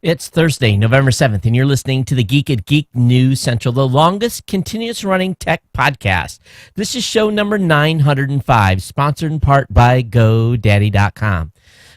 It's Thursday, November 7th, and you're listening to the Geek at Geek News Central, the longest continuous running tech podcast. This is show number 905, sponsored in part by GoDaddy.com.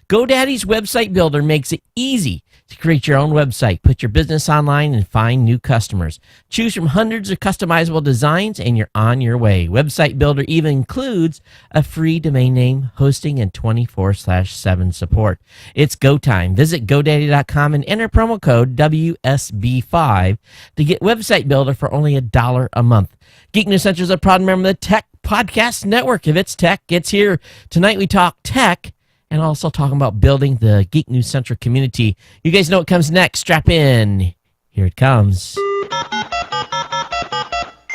GoDaddy's website builder makes it easy to create your own website, put your business online, and find new customers. Choose from hundreds of customizable designs, and you're on your way. Website builder even includes a free domain name, hosting, and 24/7 support. It's go time. Visit GoDaddy.com and enter promo code WSB5 to get website builder for only $1 a month. Geek News Central is a proud member of the Tech Podcast Network. If it's tech, it's here. Tonight we talk tech, and also talking about building the Geek News Central community. You guys know what comes next. Strap in. Here it comes.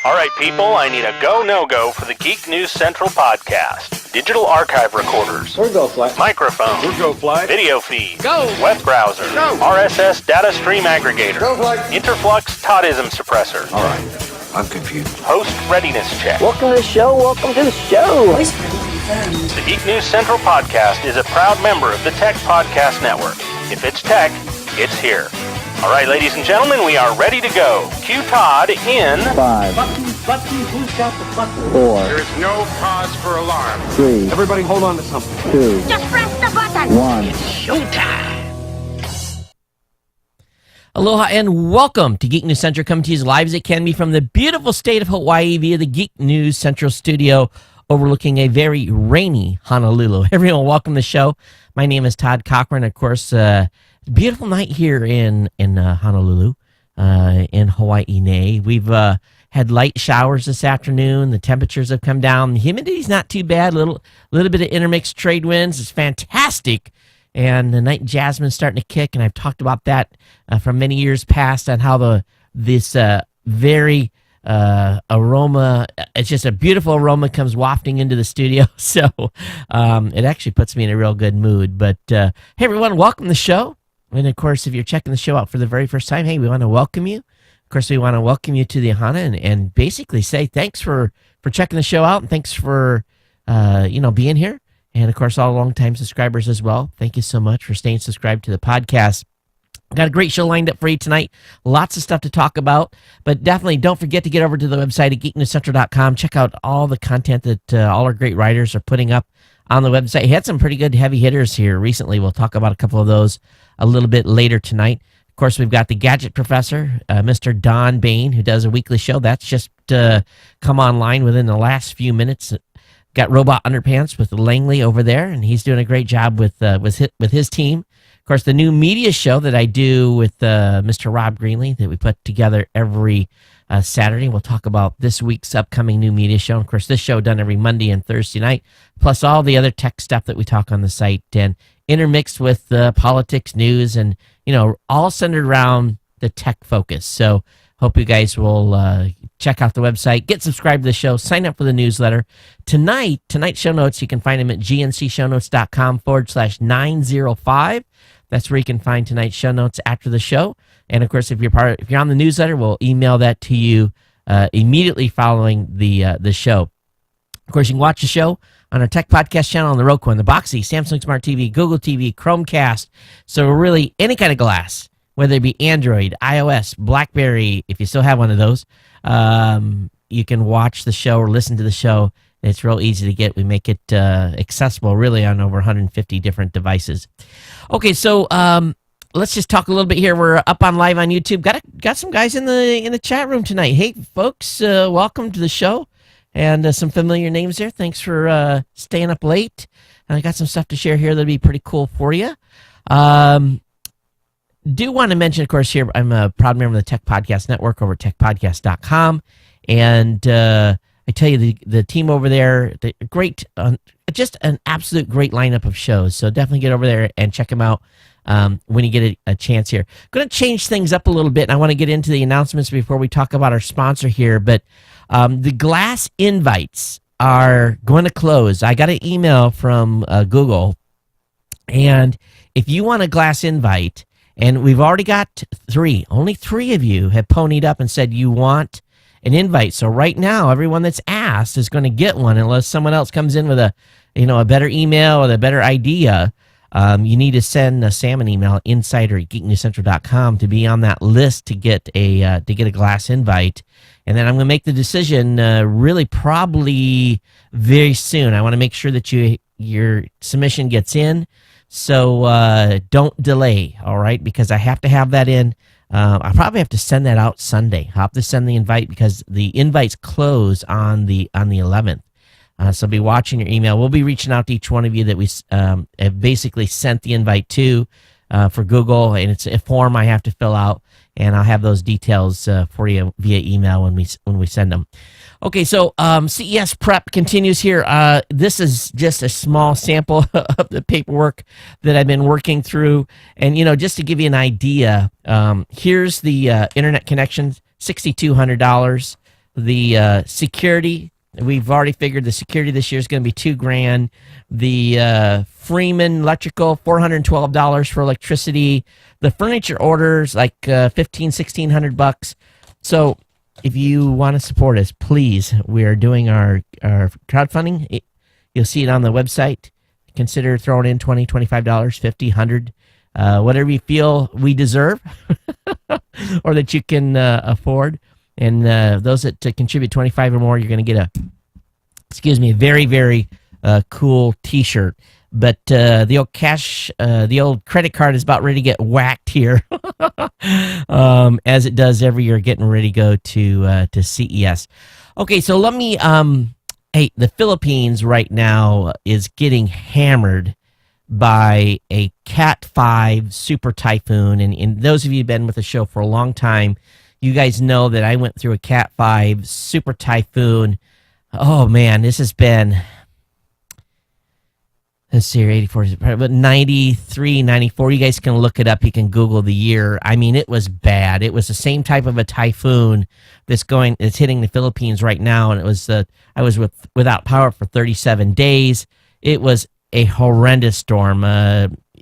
All right, people, I need a go, no-go for the Geek News Central podcast. Digital archive recorders. We're go flight. Microphone. We're go flight. Video feed. Go. Web browser. Go. RSS data stream aggregator. Go flight. Interflux Toddism suppressor. All right. I'm confused. Host readiness check. Welcome to the show. Welcome to the show. The Geek News Central podcast is a proud member of the Tech Podcast Network. If it's tech, it's here. All right, ladies and gentlemen, we are ready to go. Cue Todd in 5, Button, who's got the button? 4, There is no cause for alarm. 3, Everybody hold on to something. 2, Just press the button. 1. Showtime. Aloha and welcome to Geek News Central, coming to you as live as it can be from the beautiful state of Hawaii via the Geek News Central studio overlooking a very rainy Honolulu. Everyone, welcome to the show. My name is Todd Cochran. Of course, beautiful night here in Honolulu, in Hawaii. We've had light showers this afternoon. The temperatures have come down. The humidity's not too bad. Little bit of intermixed trade winds. It's fantastic. And the night jasmine's starting to kick, and I've talked about that from many years past on how this very aroma, it's just a beautiful aroma comes wafting into the studio. So it actually puts me in a real good mood. But hey, everyone, welcome to the show. And of course, if you're checking the show out for the very first time, hey, we want to welcome you. Of course, we want to welcome you to the Ahana and basically say thanks for checking the show out, and thanks for being here. And, of course, all longtime subscribers as well. Thank you so much for staying subscribed to the podcast. Got a great show lined up for you tonight. Lots of stuff to talk about. But definitely don't forget to get over to the website at geeknewscentral.com. Check out all the content that all our great writers are putting up on the website. He had some pretty good heavy hitters here recently. We'll talk about a couple of those a little bit later tonight. Of course, we've got the Gadget Professor, Mr. Don Bain, who does a weekly show. That's just come online within the last few minutes. Got Robot Underpants with Langley over there, and he's doing a great job with his team. Of course, the new media show that I do with Mr. Rob Greenlee that we put together every Saturday. We'll talk about this week's upcoming new media show. Of course, this show done every Monday and Thursday night, plus all the other tech stuff that we talk on the site, and intermixed with politics, news, and all centered around the tech focus. So hope you guys will check out the website, get subscribed to the show, sign up for the newsletter. Tonight's show notes, you can find them at gncshownotes.com/905. That's where you can find tonight's show notes after the show. And of course, if you're on the newsletter, we'll email that to you immediately following the show. Of course, you can watch the show on our Tech Podcast channel on the Roku, on the Boxy, Samsung Smart TV, Google TV, Chromecast. So really any kind of glass, whether it be Android, iOS, BlackBerry, if you still have one of those, you can watch the show or listen to the show. It's real easy to get. We make it accessible really on over 150 different devices. Okay, so let's just talk a little bit here. We're up on live on YouTube. Got some guys in the chat room tonight. Hey, folks, welcome to the show. And some familiar names there. Thanks for staying up late. And I got some stuff to share here that'll be pretty cool for you. Do want to mention, of course, here I'm a proud member of the Tech Podcast Network over at techpodcast.com. And I tell you, the team over there, great, just an absolute great lineup of shows. So definitely get over there and check them out when you get a chance here. Going to change things up a little bit, and I want to get into the announcements before we talk about our sponsor here. But the glass invites are going to close. I got an email from Google, and if you want a glass invite, and we've already got only three of you have ponied up and said you want an invite. So right now, everyone that's asked is going to get one unless someone else comes in with a better email or a better idea. you need to send Sam an email, insider@geeknewscentral.com, to be on that list to get a glass invite. And then I'm going to make the decision really probably very soon. I want to make sure that your submission gets in, so don't delay, all right? Because I have to have that in. I probably have to send that out Sunday. I'll have to send the invite because the invites close on the 11th. So be watching your email. We'll be reaching out to each one of you that we have basically sent the invite to for Google, and it's a form I have to fill out, and I'll have those details for you via email when we send them. Okay, so CES prep continues here. This is just a small sample of the paperwork that I've been working through, and just to give you an idea, here's the internet connection, $6,200. The security. We've already figured the security this year is going to be $2,000. The Freeman Electrical, $412 for electricity. The furniture orders like $1,500-$1,600. So if you want to support us, please, we are doing our crowdfunding. You'll see it on the website. Consider throwing in $20, $25, $50, $100, whatever you feel we deserve or that you can afford. And those that contribute 25 or more, you're going to get a very, very cool T-shirt. But the old credit card is about ready to get whacked here, as it does every year, getting ready to go to CES. Okay, so let me. Hey, the Philippines right now is getting hammered by a Cat 5 super typhoon, and those of you who've been with the show for a long time, you guys know that I went through a Cat 5 super typhoon. Oh, man, this has been, let's see, 84, but 93, 94. You guys can look it up. You can Google the year. I mean, it was bad. It was the same type of a typhoon that's hitting the Philippines right now, and it was I was without power for 37 days. It was a horrendous storm.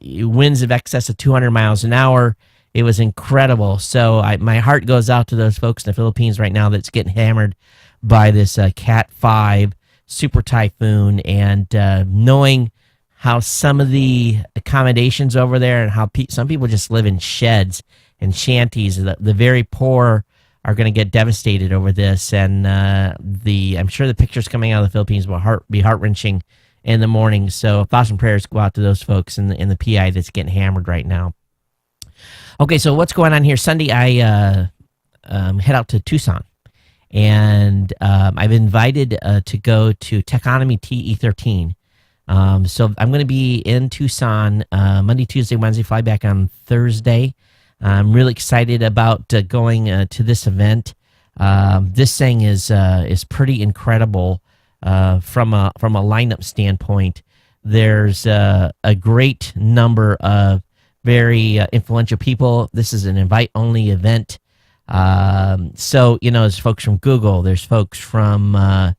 Winds of excess of 200 miles an hour. It was incredible. So my heart goes out to those folks in the Philippines right now that's getting hammered by this Cat 5 super typhoon, and knowing how some of the accommodations over there and how some people just live in sheds and shanties. The very poor are going to get devastated over this, and I'm sure the pictures coming out of the Philippines will be heart-wrenching in the morning. So thoughts and prayers go out to those folks in the PI that's getting hammered right now. Okay, so what's going on here? Sunday, I head out to Tucson, and I've invited to go to Techonomy TE13. So I'm going to be in Tucson Monday, Tuesday, Wednesday, fly back on Thursday. I'm really excited about going to this event. This thing is pretty incredible from a lineup standpoint. There's a great number of very influential people. This is an invite-only event. So, there's folks from Google. There's folks from a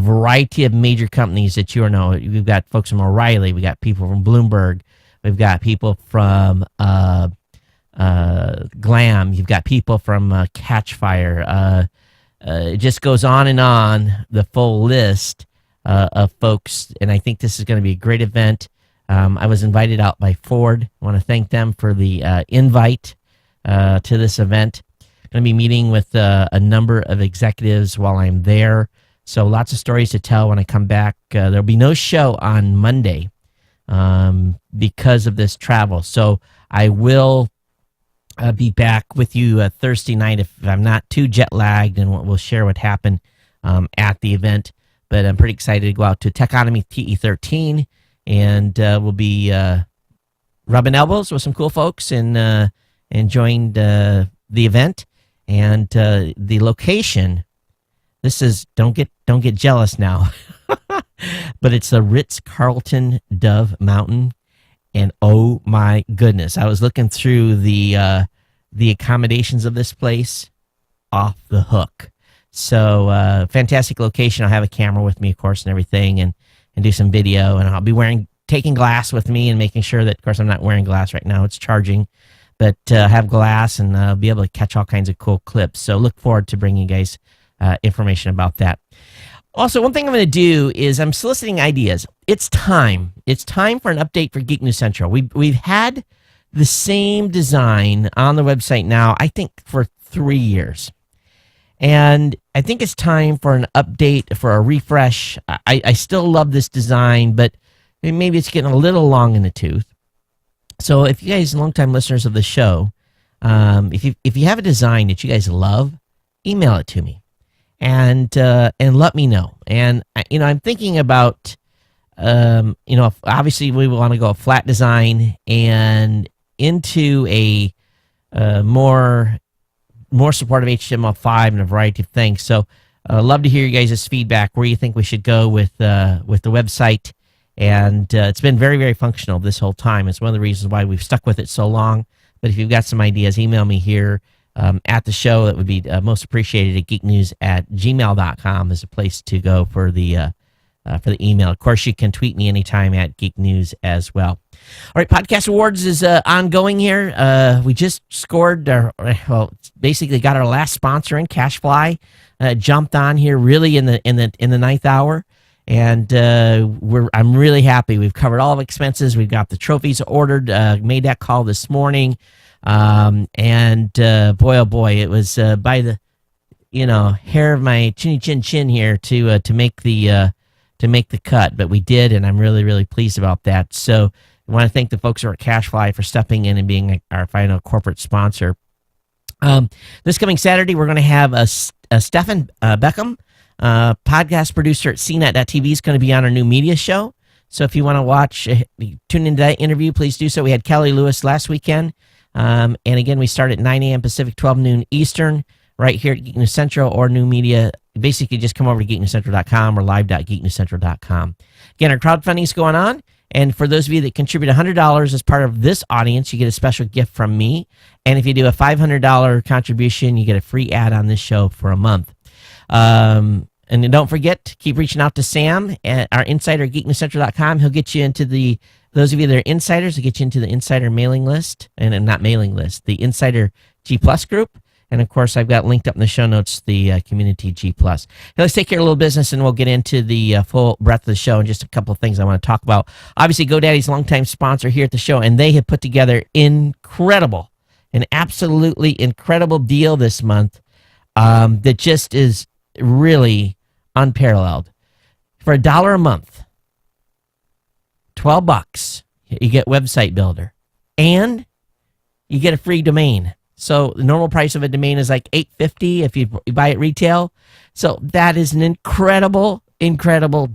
variety of major companies that you know. We've got folks from O'Reilly. We got people from Bloomberg. We've got people from Glam. You've got people from Catchfire. It just goes on, the full list of folks. And I think this is going to be a great event. I was invited out by Ford. I want to thank them for the invite to this event. I'm going to be meeting with a number of executives while I'm there. So lots of stories to tell when I come back. There'll be no show on Monday because of this travel. So I will be back with you Thursday night if I'm not too jet lagged, and we'll share what happened at the event. But I'm pretty excited to go out to Techonomy TE13. And we'll be rubbing elbows with some cool folks and enjoying the event and the location. This is don't get jealous now, but it's the Ritz-Carlton Dove Mountain, and oh my goodness, I was looking through the accommodations of this place, off the hook. So fantastic location. I'll have a camera with me, of course, and everything, and do some video, and I'll be taking glass with me and making sure that, of course, I'm not wearing glass right now. It's charging, but have glass, and I'll be able to catch all kinds of cool clips. So look forward to bringing you guys information about that. Also, one thing I'm going to do is I'm soliciting ideas. It's time. It's time for an update for Geek News Central. We've had the same design on the website now, I think, for 3 years. And I think it's time for an update, for a refresh. I still love this design, but maybe it's getting a little long in the tooth. So if you guys, longtime listeners of the show, if you have a design that you guys love, email it to me and let me know. And I'm thinking about obviously we want to go a flat design and into a more support of HTML5 and a variety of things. So love to hear you guys' feedback, where you think we should go with the website. And it's been very, very functional this whole time. It's one of the reasons why we've stuck with it so long. But if you've got some ideas, email me here at the show. That would be most appreciated at geeknews@gmail.com is a place to go for the email. Of course, you can tweet me anytime at Geek News as well. All right, Podcast Awards is ongoing here. We just scored basically got our last sponsor in, Cashfly, jumped on here really in the ninth hour. And I'm really happy. We've covered all of expenses. We've got the trophies ordered. Made that call this morning, and boy, oh boy, it was by the hair of my chinny chin here to make the cut. But we did, and I'm really, really pleased about that. So I want to thank the folks over at Cashfly for stepping in and being our final corporate sponsor. This coming Saturday, we're going to have a Stefan Beckham, podcast producer at CNET.TV, is going to be on our new media show. So if you want to watch, tune into that interview, please do so. We had Kelly Lewis last weekend. And again, we start at 9 a.m. Pacific, 12 noon Eastern, right here at Geek News Central or New Media. Basically, just come over to geeknewscentral.com or live.geeknewscentral.com. Again, our crowdfunding is going on. And for those of you that contribute $100 as part of this audience, you get a special gift from me. And if you do a $500 contribution, you get a free ad on this show for a month. And then don't forget, keep reaching out to Sam, our insider at geeknewscentral.com. He'll get you into those of you that are insiders, he'll get you into the insider mailing list, and not mailing list, the Insider G Plus group. And of course, I've got linked up in the show notes the Community G Plus. Now, let's take care of a little business, and we'll get into the full breadth of the show and just a couple of things I want to talk about. Obviously, GoDaddy's longtime sponsor here at the show, and they have put together an absolutely incredible deal this month that just is really unparalleled. For $1 a month, $12, you get Website Builder, and you get a free domain. So the normal price of a domain is like $8.50 if you buy it retail. So that is an incredible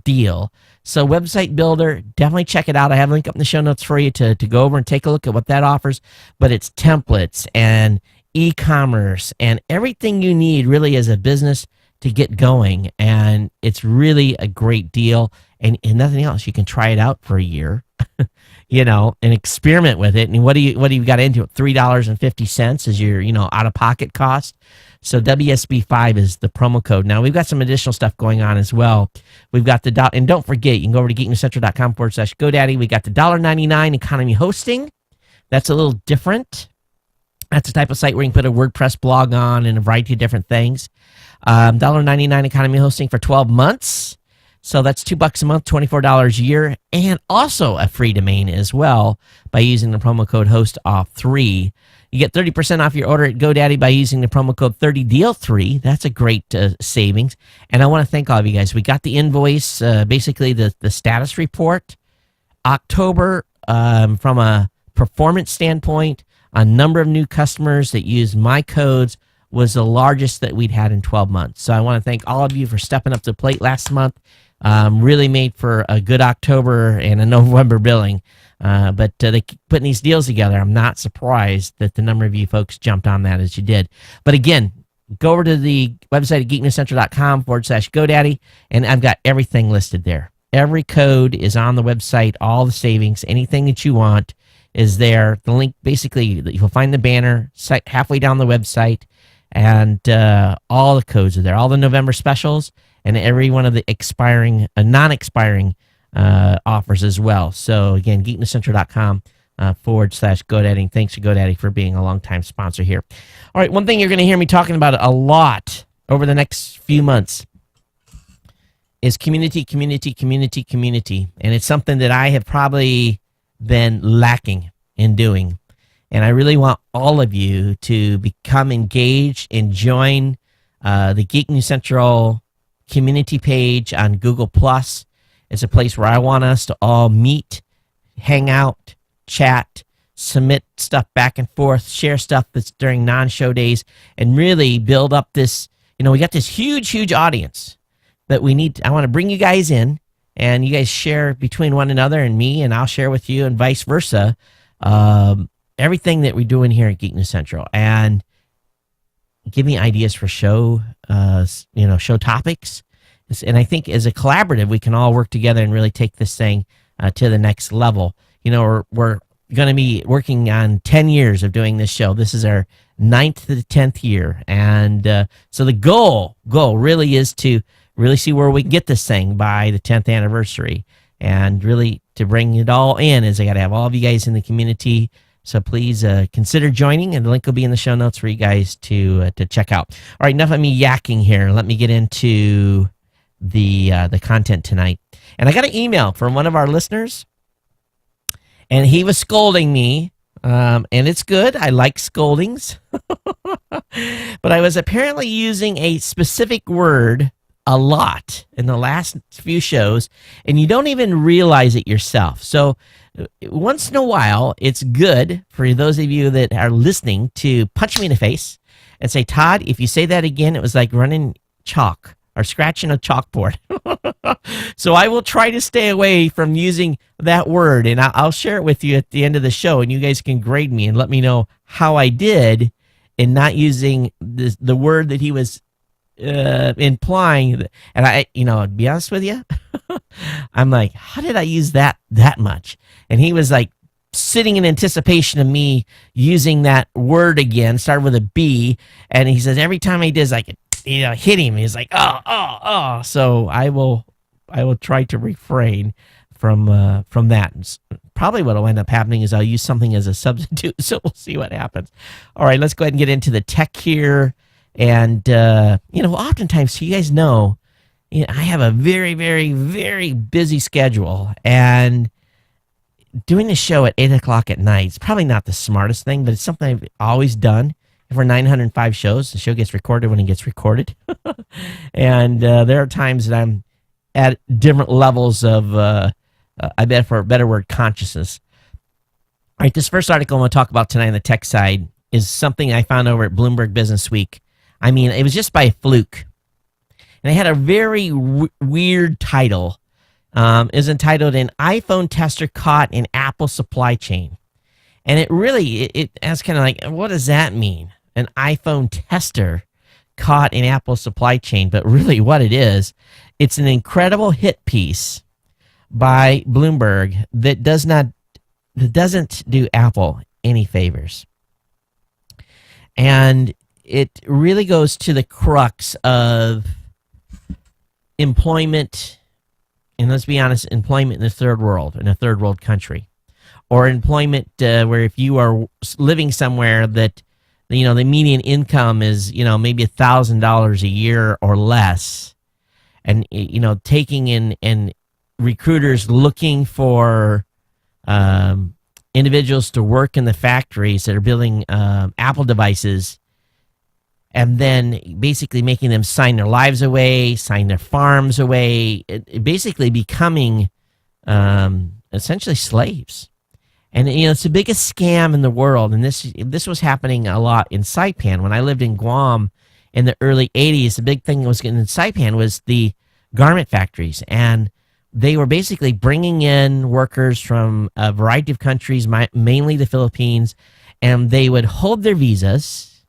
deal. So Website Builder, definitely check it out. I have a link up in the show notes for you to go over and take a look at what that offers. But it's templates and e-commerce and everything you need really as a business to get going. And it's really a great deal. And nothing else, you can try it out for a year, and experiment with it. And what do you got into it? $3.50 is your, out of pocket cost. So WSB5 is the promo code. Now we've got some additional stuff going on as well. We've got and don't forget, you can go over to geeknewscentral.com/GoDaddy. We got the $1.99 economy hosting. That's a little different. That's the type of site where you can put a WordPress blog on and a variety of different things. $1.99 economy hosting for 12 months. So that's $2 a month, $24 a year, and also a free domain as well by using the promo code HOSTOFF3. You get 30% off your order at GoDaddy by using the promo code 30deal3. That's a great savings. And I want to thank all of you guys. We got the invoice, basically the status report. October, from a performance standpoint, a number of new customers that use my codes was the largest that we'd had in 12 months. So I want to thank all of you for stepping up to the plate last month. Really made for a good October and a November billing. But they keep putting these deals together. I'm not surprised that the number of you folks jumped on that as you did. But again, go over to the website at geeknewscentral.com/GoDaddy, and I've got everything listed there. Every code is on the website, all the savings, anything that you want is there. The link, basically, you'll find the banner halfway down the website, and all the codes are there, all the November specials, and every one of the non-expiring offers as well. So again, geeknewscentral.com/GoDaddy. Thanks to GoDaddy for being a longtime sponsor here. All right, one thing you're going to hear me talking about a lot over the next few months is community, community, community, community. And it's something that I have probably been lacking in doing. And I really want all of you to become engaged and join the Geek News Central community page on Google+. It's a place where I want us to all meet, hang out, chat, submit stuff back and forth, share stuff that's during non-show days, and really build up this, we got this huge, huge audience that I want to bring you guys in, and you guys share between one another and me, and I'll share with you and vice versa, everything that we're doing here at Geek News Central. And give me ideas for show topics. And I think as a collaborative, we can all work together and really take this thing to the next level. We're going to be working on 10 years of doing this show. This is our 9th to the 10th year. And so the goal really is to really see where we can get this thing by the 10th anniversary. And really to bring it all in is I got to have all of you guys in the community. So please consider joining, and the link will be in the show notes for you guys to check out. All right, enough of me yakking here. Let me get into the content tonight. And I got an email from one of our listeners, and he was scolding me, and it's good. I like scoldings. But I was apparently using a specific word a lot in the last few shows, and you don't even realize it yourself. So once in a while, it's good for those of you that are listening to punch me in the face and say, Todd, if you say that again, it was like running chalk or scratching a chalkboard. So I will try to stay away from using that word, and I'll share it with you at the end of the show, and you guys can grade me and let me know how I did in not using the word that he was implying. And I, to be honest with you, I'm like, how did I use that much? And he was like sitting in anticipation of me using that word again, started with a B, and he says every time he does, like, hit him. He's like, oh. So I will try to refrain from that. Probably what will end up happening is I'll use something as a substitute. So we'll see what happens. All right, let's go ahead and get into the tech here. And oftentimes, so you guys know, I have a very, very, very busy schedule, and doing the show at 8 o'clock at night is probably not the smartest thing, but it's something I've always done. For 905 shows, the show gets recorded when it gets recorded. And there are times that I'm at different levels of, I bet for a better word, consciousness. All right, this first article I'm going to talk about tonight on the tech side is something I found over at Bloomberg Business Week. I mean, it was just by a fluke. And it had a very weird title. Is entitled "An iPhone Tester Caught in Apple Supply Chain." And it really, it's kind of like, what does that mean? An iPhone tester caught in Apple supply chain. But really what it is, it's an incredible hit piece by Bloomberg that doesn't do Apple any favors. And it really goes to the crux of employment, and let's be honest, employment in the third world, in a third world country. Or employment where if you are living somewhere that, the median income is, maybe $1,000 a year or less, and, taking in and recruiters looking for individuals to work in the factories that are building Apple devices, and then basically making them sign their lives away, sign their farms away, basically becoming essentially slaves. And, it's the biggest scam in the world. And this was happening a lot in Saipan. When I lived in Guam in the early 80s, the big thing that was in Saipan was the garment factories. And they were basically bringing in workers from a variety of countries, mainly the Philippines, and they would hold their visas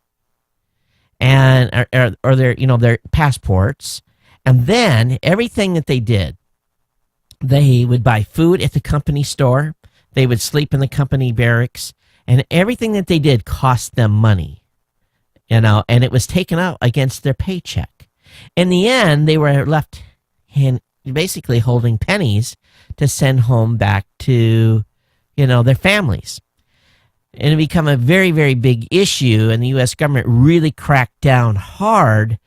and or their passports. And then everything that they did, they would buy food at the company store. They would sleep in the company barracks, and everything that they did cost them money, and it was taken out against their paycheck. In the end, they were left basically holding pennies to send home back to, their families. And it became a very, very big issue, and the U.S. government really cracked down hard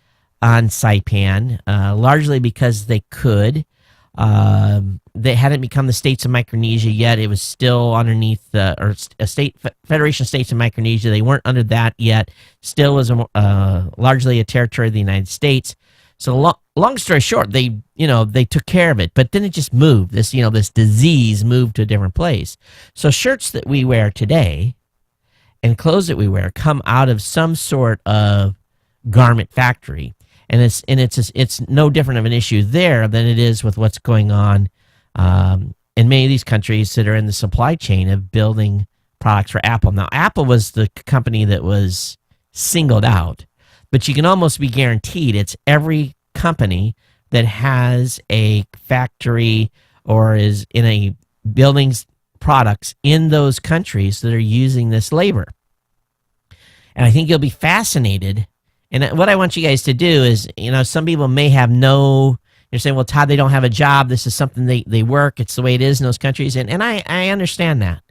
on Saipan, largely because they could. They hadn't become the states of Micronesia yet. It was still underneath a Federation of States of Micronesia. They weren't under that yet. Still was largely a territory of the United States. So long story short, they took care of it, but then it just moved. This disease moved to a different place. So shirts that we wear today and clothes that we wear come out of some sort of garment factory. And it's no different of an issue there than it is with what's going on in many of these countries that are in the supply chain of building products for Apple. Now, Apple was the company that was singled out, but you can almost be guaranteed it's every company that has a factory or is in a buildings products in those countries that are using this labor. And I think you'll be fascinated. And what I want you guys to do is, some people may have you're saying, well, Todd, they don't have a job. This is something they work. It's the way it is in those countries. And I understand that.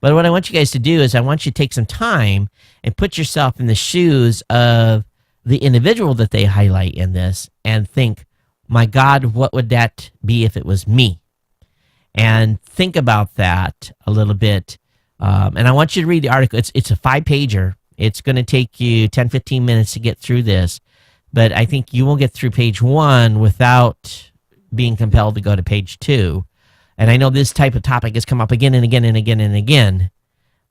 But what I want you guys to do is I want you to take some time and put yourself in the shoes of the individual that they highlight in this and think, my God, what would that be if it was me? And think about that a little bit. And I want you to read the article. It's a 5-pager. It's going to take you 10, 15 minutes to get through this, but I think you will get through page 1 without being compelled to go to page 2. And I know this type of topic has come up again and again and again and again,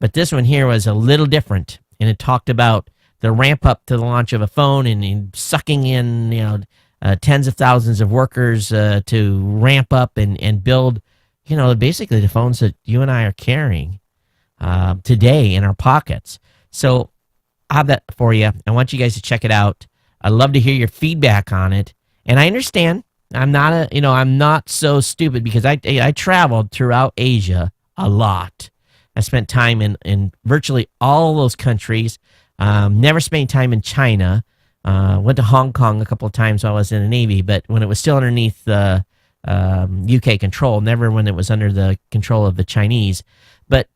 but this one here was a little different, and it talked about the ramp up to the launch of a phone and sucking in, tens of thousands of workers to ramp up and build, basically the phones that you and I are carrying today in our pockets. So I have that for you. I want you guys to check it out. I'd love to hear your feedback on it. And I understand I'm not so stupid because I traveled throughout Asia a lot. I spent time in virtually all those countries. Never spent time in China. Went to Hong Kong a couple of times while I was in the Navy, but when it was still underneath the UK control, never when it was under the control of the Chinese. But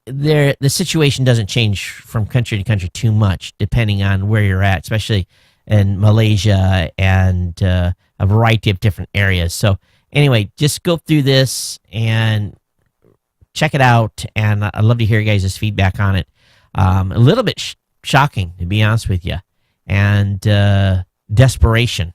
the situation doesn't change from country to country too much, depending on where you're at, especially in Malaysia and a variety of different areas. So anyway, just go through this and check it out, and I'd love to hear you guys' feedback on it. A little bit shocking, to be honest with you, and desperation.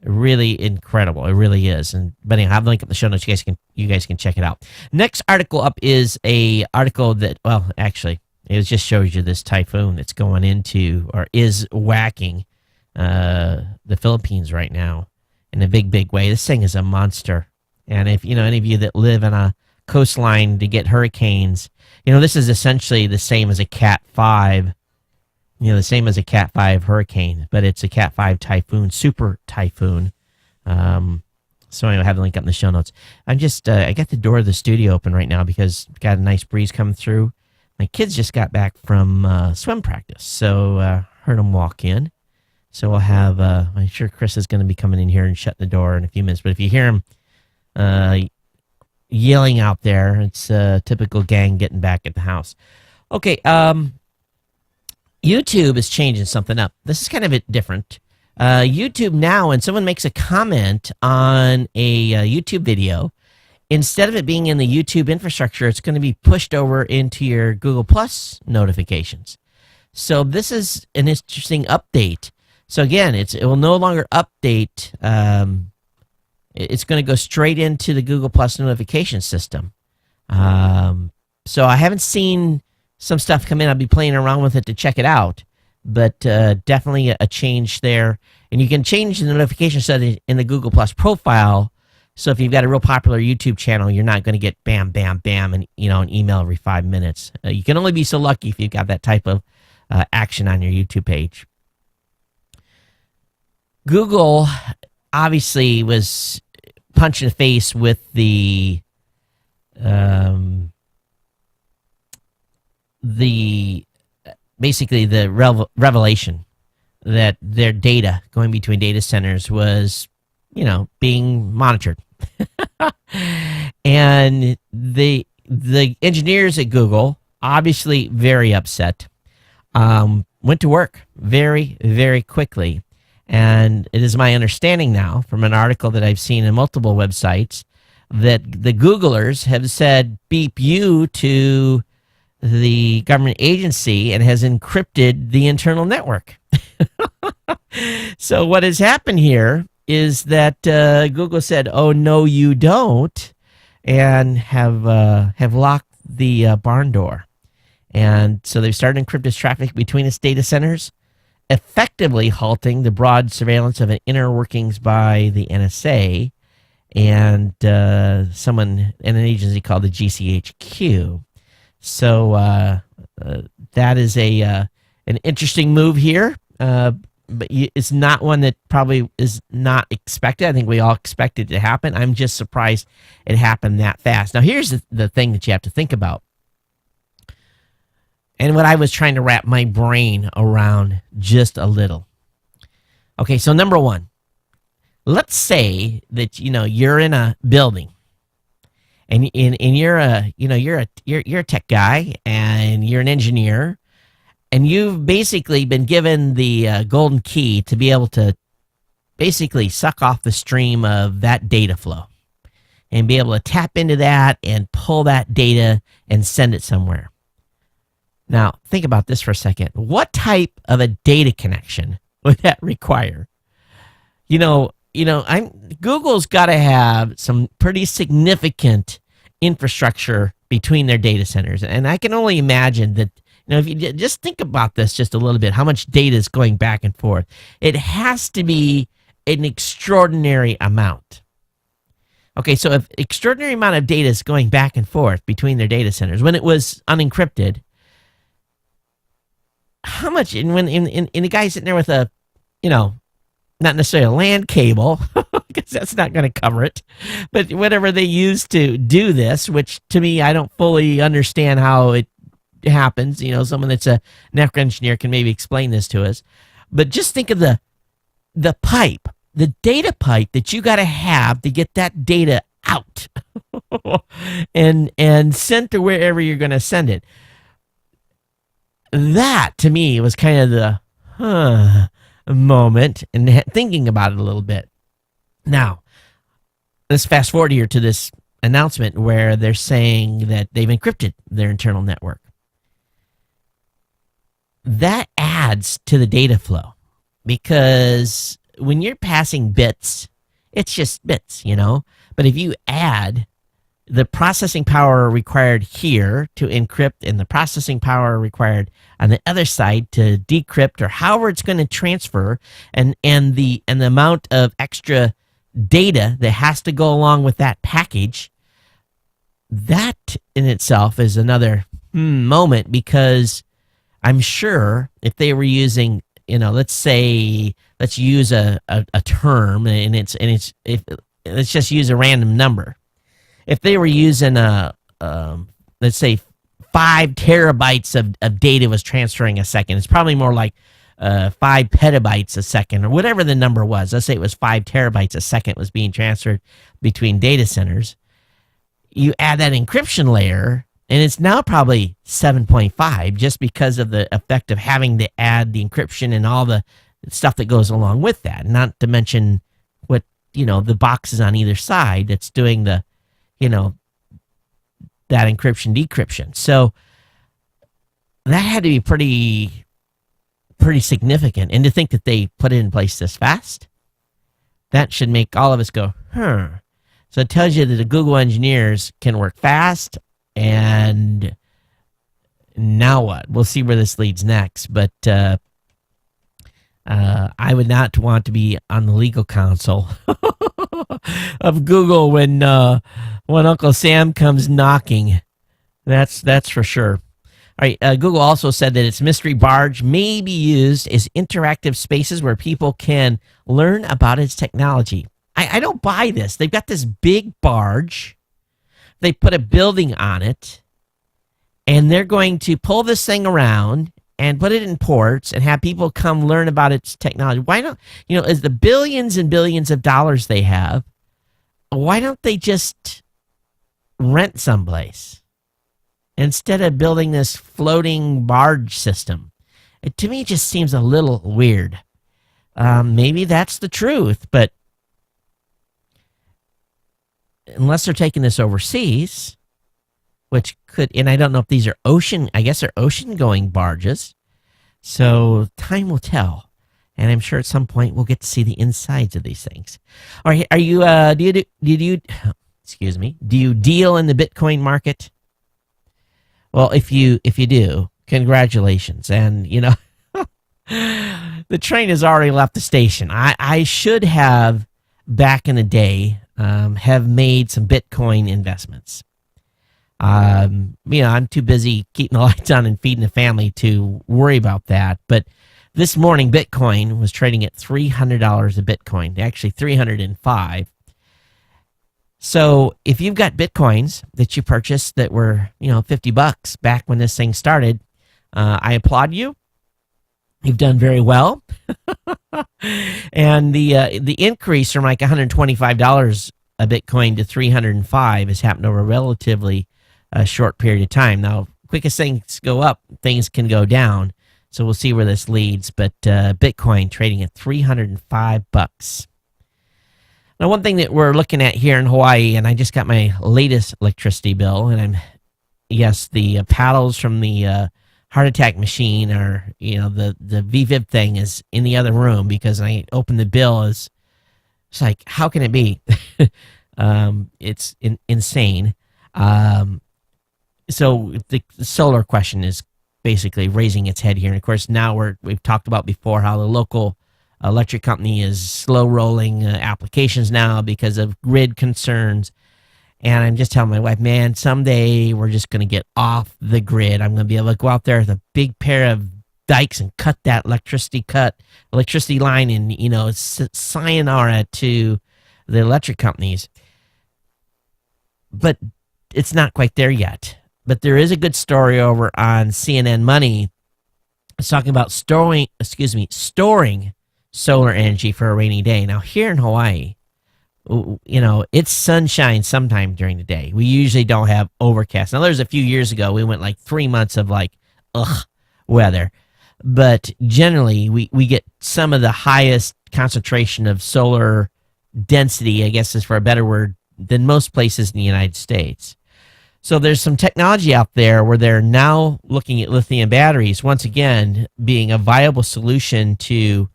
Really incredible. It really is. But anyway, I have the link in the show notes. You guys can check it out. Next article up is a article that, well, actually, it just shows you this typhoon that's going into or is whacking the Philippines right now in a big, big way. This thing is a monster. And if any of you that live on a coastline to get hurricanes, this is essentially the same as a Cat 5. The same as a Cat 5 hurricane, but it's a Cat 5 typhoon, super typhoon. So anyway, I have the link up in the show notes. I'm just, I got the door of the studio open right now because we've got a nice breeze coming through. My kids just got back from swim practice, so heard them walk in. So we'll have, I'm sure Chris is going to be coming in here and shutting the door in a few minutes. But if you hear him yelling out there, it's a typical gang getting back at the house. Okay, YouTube is changing something up. This is kind of different. YouTube now, when someone makes a comment on a YouTube video, instead of it being in the YouTube infrastructure, it's going to be pushed over into your Google Plus notifications. So this is an interesting update. So again, it will no longer update. It's going to go straight into the Google Plus notification system. So I haven't seen some stuff come in. I'll be playing around with it to check it out, but definitely a change there. And you can change the notification setting in the Google Plus profile. So if you've got a real popular YouTube channel, you're not going to get bam, bam, bam, and an email every 5 minutes. You can only be so lucky if you've got that type of action on your YouTube page. Google obviously was punched in the face with basically the revelation that their data going between data centers was, being monitored. And the engineers at Google obviously very upset. One went to work very, very quickly. And it is my understanding now from an article that I've seen in multiple websites that the Googlers have said beep you to the government agency and has encrypted the internal network. So what has happened here is that Google said, "Oh no, you don't," and have locked the barn door. And so they've started encrypted traffic between its data centers, effectively halting the broad surveillance of an inner workings by the NSA and someone in an agency called the GCHQ. So that is an interesting move here, but it's not one that probably is not expected. I think we all expected it to happen. I'm just surprised it happened that fast. Now, here's the thing that you have to think about, and what I was trying to wrap my brain around just a little. Okay, so number one, let's say that you're in a building, and you're a tech guy, and you're an engineer, and you've basically been given the golden key to be able to basically suck off the stream of that data flow and be able to tap into that and pull that data and send it somewhere. Now, think about this for a second. What type of a data connection would that require? Google's got to have some pretty significant infrastructure between their data centers, and I can only imagine that. If you just think about this just a little bit, how much data is going back and forth, it has to be an extraordinary amount. Okay, so if extraordinary amount of data is going back and forth between their data centers when it was unencrypted, how much? And when a guy sitting there with a, not necessarily a land cable, because that's not going to cover it, but whatever they use to do this, which to me I don't fully understand how it happens. Someone that's a network engineer can maybe explain this to us. But just think of the pipe, the data pipe that you got to have to get that data out and sent to wherever you're going to send it. That to me was kind of the moment and thinking about it a little bit. Now, let's fast forward here to this announcement where they're saying that they've encrypted their internal network. That adds to the data flow, because when you're passing bits, it's just bits, But if you add the processing power required here to encrypt and the processing power required on the other side to decrypt, or however it's going to transfer, and the amount of extra data that has to go along with that package, that in itself is another moment, because I'm sure if they were using, let's use a term, and let's just use a random number. If they were using let's say 5 terabytes of data was transferring a second, it's probably more like 5 petabytes a second, or whatever the number was. Let's say it was 5 terabytes a second was being transferred between data centers. You add that encryption layer, and it's now probably 7.5, just because of the effect of having to add the encryption and all the stuff that goes along with that. Not to mention what, the boxes on either side that's doing the, that encryption decryption. So that had to be pretty significant. And to think that they put it in place this fast, that should make all of us go, So it tells you that the Google engineers can work fast. And now what? We'll see where this leads next. But I would not want to be on the legal counsel of Google when Uncle Sam comes knocking. That's for sure. All right. Google also said that its mystery barge may be used as interactive spaces where people can learn about its technology. I don't buy this. They've got this big barge. They put a building on it, and they're going to pull this thing around and put it in ports and have people come learn about its technology. Why don't, as the billions and billions of dollars they have, why don't they just rent someplace instead of building this floating barge system? To me, it just seems a little weird. Maybe that's the truth, but unless they're taking this overseas, which could, and I don't know if these are I guess they're ocean-going barges. So time will tell. And I'm sure at some point we'll get to see the insides of these things. All right, do you deal in the Bitcoin market? Well, if you do, congratulations. And, the train has already left the station. I should have, back in the day, have made some Bitcoin investments. I'm too busy keeping the lights on and feeding the family to worry about that. But this morning, Bitcoin was trading at $300 a Bitcoin, actually $305. So if you've got Bitcoins that you purchased that were, $50 back when this thing started, I applaud you. You've done very well. And the increase from like $125 a Bitcoin to $305 has happened over a relatively short period of time. Now, quick as things go up, things can go down. So we'll see where this leads. But Bitcoin trading at $305. Now, one thing that we're looking at here in Hawaii, and I just got my latest electricity bill, and the paddles from the heart attack machine are, the VVIP thing is in the other room because I opened the bill. It's like, how can it be? It's insane. So the solar question is basically raising its head here. And of course, now we've talked about before how the local electric company is slow rolling applications now because of grid concerns. And I'm just telling my wife, man, someday we're just going to get off the grid. I'm going to be able to go out there with a big pair of dikes and cut that electricity line and, sayonara to the electric companies. But it's not quite there yet. But there is a good story over on CNN Money. It's talking about storing solar energy for a rainy day. Now, here in Hawaii, it's sunshine sometime during the day. We usually don't have overcast. Now, there's a few years ago, we went like 3 months of weather. But generally, we get some of the highest concentration of solar density, I guess is for a better word, than most places in the United States. So there's some technology out there where they're now looking at lithium batteries, once again, being a viable solution to,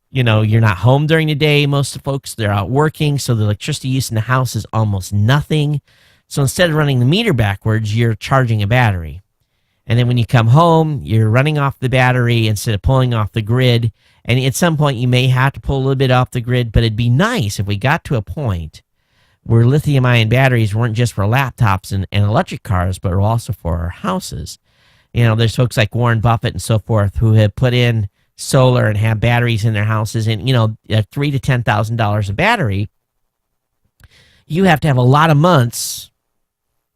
you're not home during the day. Most of the folks, they're out working, so the electricity use in the house is almost nothing. So instead of running the meter backwards, you're charging a battery. And then when you come home, you're running off the battery instead of pulling off the grid. And at some point, you may have to pull a little bit off the grid, but it'd be nice if we got to a point where lithium-ion batteries weren't just for laptops and electric cars, but were also for our houses. There's folks like Warren Buffett and so forth who have put in solar and have batteries in their houses, and, at $3,000 to $10,000 a battery, you have to have a lot of months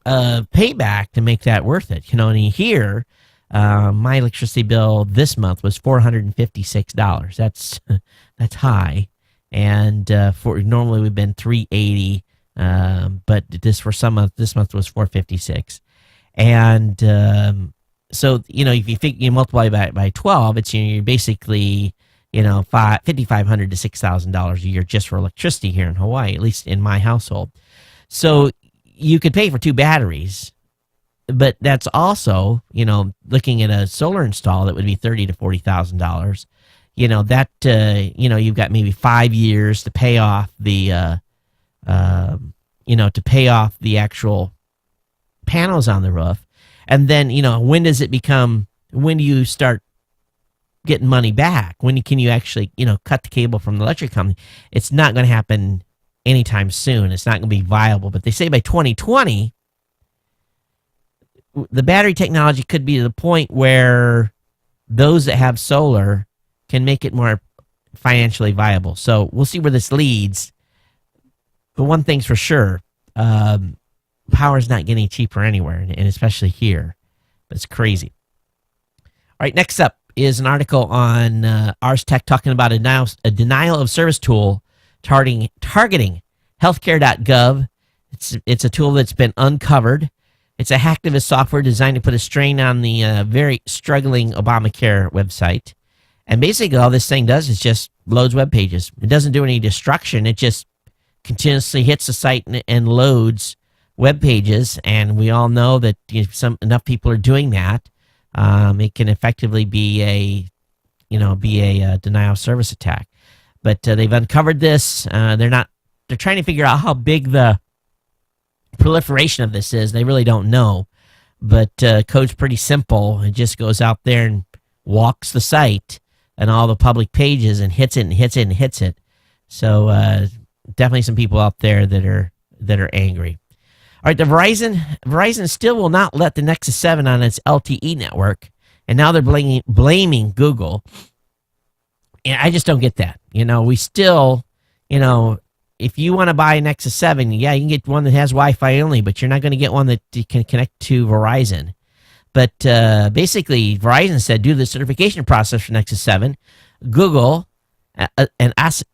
of payback to make that worth it. And here, my electricity bill this month was $456. That's high. And for normally we've been $380. But this month was $456, and so if you multiply by 12, it's you're basically $5,500 to $6,000 a year just for electricity here in Hawaii, at least in my household. So you could pay for 2 batteries, but that's also looking at a solar install that would be $30,000 to $40,000. You've got maybe 5 years to pay off the actual panels on the roof. And then, when do you start getting money back? When can you actually, cut the cable from the electric company? It's not going to happen anytime soon. It's not going to be viable. But they say by 2020, the battery technology could be to the point where those that have solar can make it more financially viable. So we'll see where this leads. But one thing's for sure, power is not getting cheaper anywhere, and especially here. It's crazy. All right, next up is an article on Ars Tech talking about a denial of service tool targeting healthcare.gov. It's a tool that's been uncovered. It's a hacktivist software designed to put a strain on the very struggling Obamacare website. And basically all this thing does is just loads web pages. It doesn't do any destruction. It just continuously hits the site and loads web pages. And we all know that enough people are doing that. It can effectively be a denial of service attack. But they've uncovered this. They're trying to figure out how big the proliferation of this is. They really don't know. But code's pretty simple. It just goes out there and walks the site and all the public pages and hits it and hits it and hits it. So definitely some people out there that are angry. All right, the Verizon still will not let the Nexus 7 on its LTE network, and now they're blaming Google. And I just don't get that. We still, if you want to buy a Nexus 7, yeah, you can get one that has Wi-Fi only, but you're not going to get one that you can connect to Verizon. But basically, Verizon said, due to the certification process for Nexus 7, Google and Asus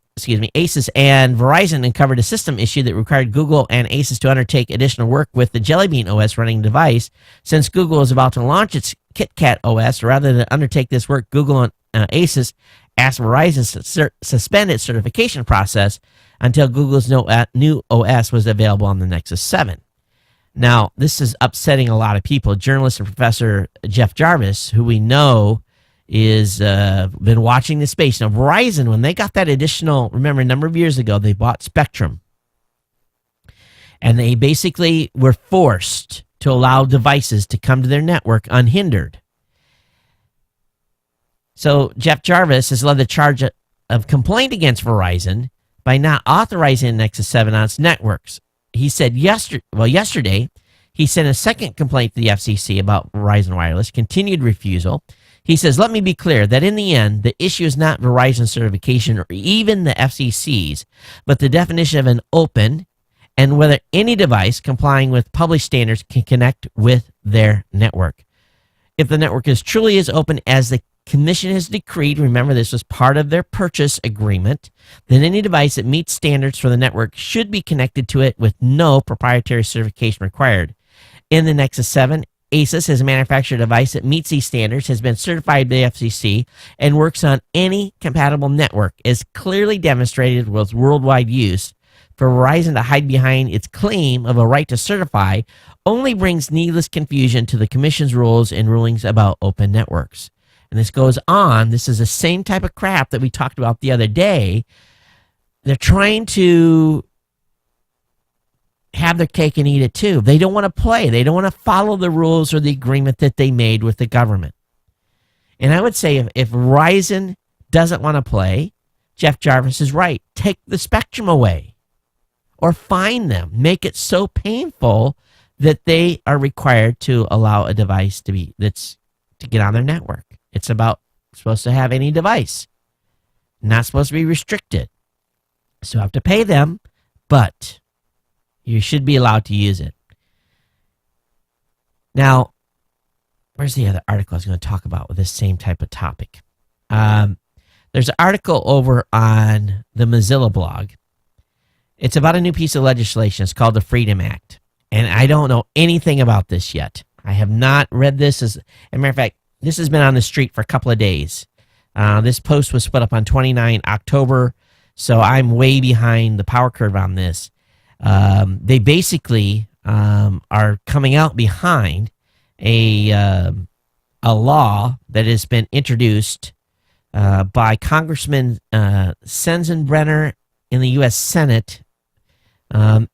and Verizon uncovered a system issue that required Google and Asus to undertake additional work with the Jelly Bean OS running device. Since Google is about to launch its KitKat OS, rather than undertake this work, Google and Asus asked Verizon to suspend its certification process until Google's new OS was available on the Nexus 7. Now, this is upsetting a lot of people. Journalist and professor Jeff Jarvis, who we know is been watching the space. Now, Verizon, when they got that additional, remember a number of years ago, they bought Spectrum. And they basically were forced to allow devices to come to their network unhindered. So Jeff Jarvis has led the charge of complaint against Verizon by not authorizing Nexus 7 on its networks. He said yesterday, he sent a second complaint to the FCC about Verizon Wireless, continued refusal. He says, let me be clear that in the end, the issue is not Verizon certification or even the FCC's, but the definition of an open and whether any device complying with published standards can connect with their network. If the network is truly as open as the Commission has decreed, remember this was part of their purchase agreement, then any device that meets standards for the network should be connected to it with no proprietary certification required. In the Nexus 7, Asus has manufactured a device that meets these standards, has been certified by the FCC, and works on any compatible network, as clearly demonstrated with worldwide use. For Verizon to hide behind its claim of a right to certify only brings needless confusion to the Commission's rules and rulings about open networks. And this goes on. This is the same type of crap that we talked about the other day. They're trying to have their cake and eat it too. They don't want to play. They don't want to follow the rules or the agreement that they made with the government. And I would say if Verizon doesn't want to play, Jeff Jarvis is right. Take the spectrum away or fine them. Make it so painful that they are required to allow a device to get on their network. It's supposed to have any device. Not supposed to be restricted. So you have to pay them, but you should be allowed to use it. Now, where's the other article I was going to talk about with this same type of topic? There's an article over on the Mozilla blog. It's about a new piece of legislation. It's called the Freedom Act. And I don't know anything about this yet. I have not read this. As a matter of fact, this has been on the street for a couple of days. This post was put up on 29 October, so I'm way behind the power curve on this. They basically are coming out behind a law that has been introduced by Congressman Sensenbrenner in the U.S. Senate and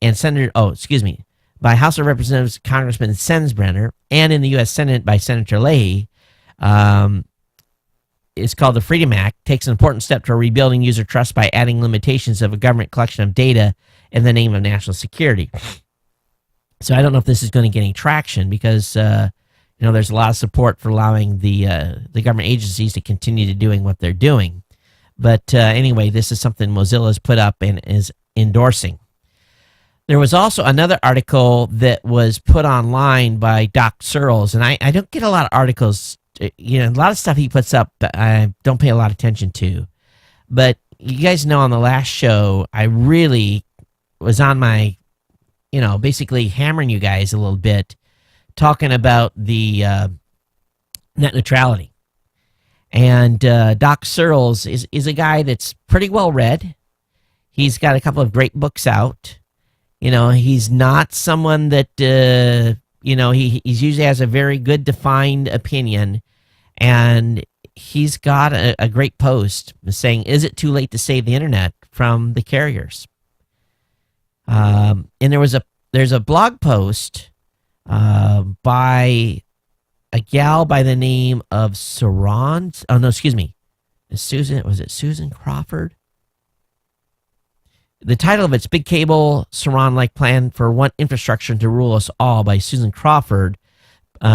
by House of Representatives Congressman Sensenbrenner, and in the U.S. Senate by Senator Leahy. It's called the Freedom Act, takes an important step toward rebuilding user trust by adding limitations of a government collection of data in the name of national security. So I don't know if this is going to get any traction because there's a lot of support for allowing the government agencies to continue to doing what they're doing. But anyway, this is something Mozilla has put up and is endorsing. There was also another article that was put online by Doc Searles, and I don't get a lot of articles. A lot of stuff he puts up I don't pay a lot of attention to. But you guys know on the last show, I really was on my, basically hammering you guys a little bit talking about the net neutrality. And Doc Searles is a guy that's pretty well read. He's got a couple of great books out. He's not someone that, he usually has a very good defined opinion. And he's got a great post saying, is it too late to save the internet from the carriers? And there's a blog post by a gal by the name of Susan Crawford? The title of it's Big Cable Saran-like Plan for One Infrastructure to Rule Us All by Susan Crawford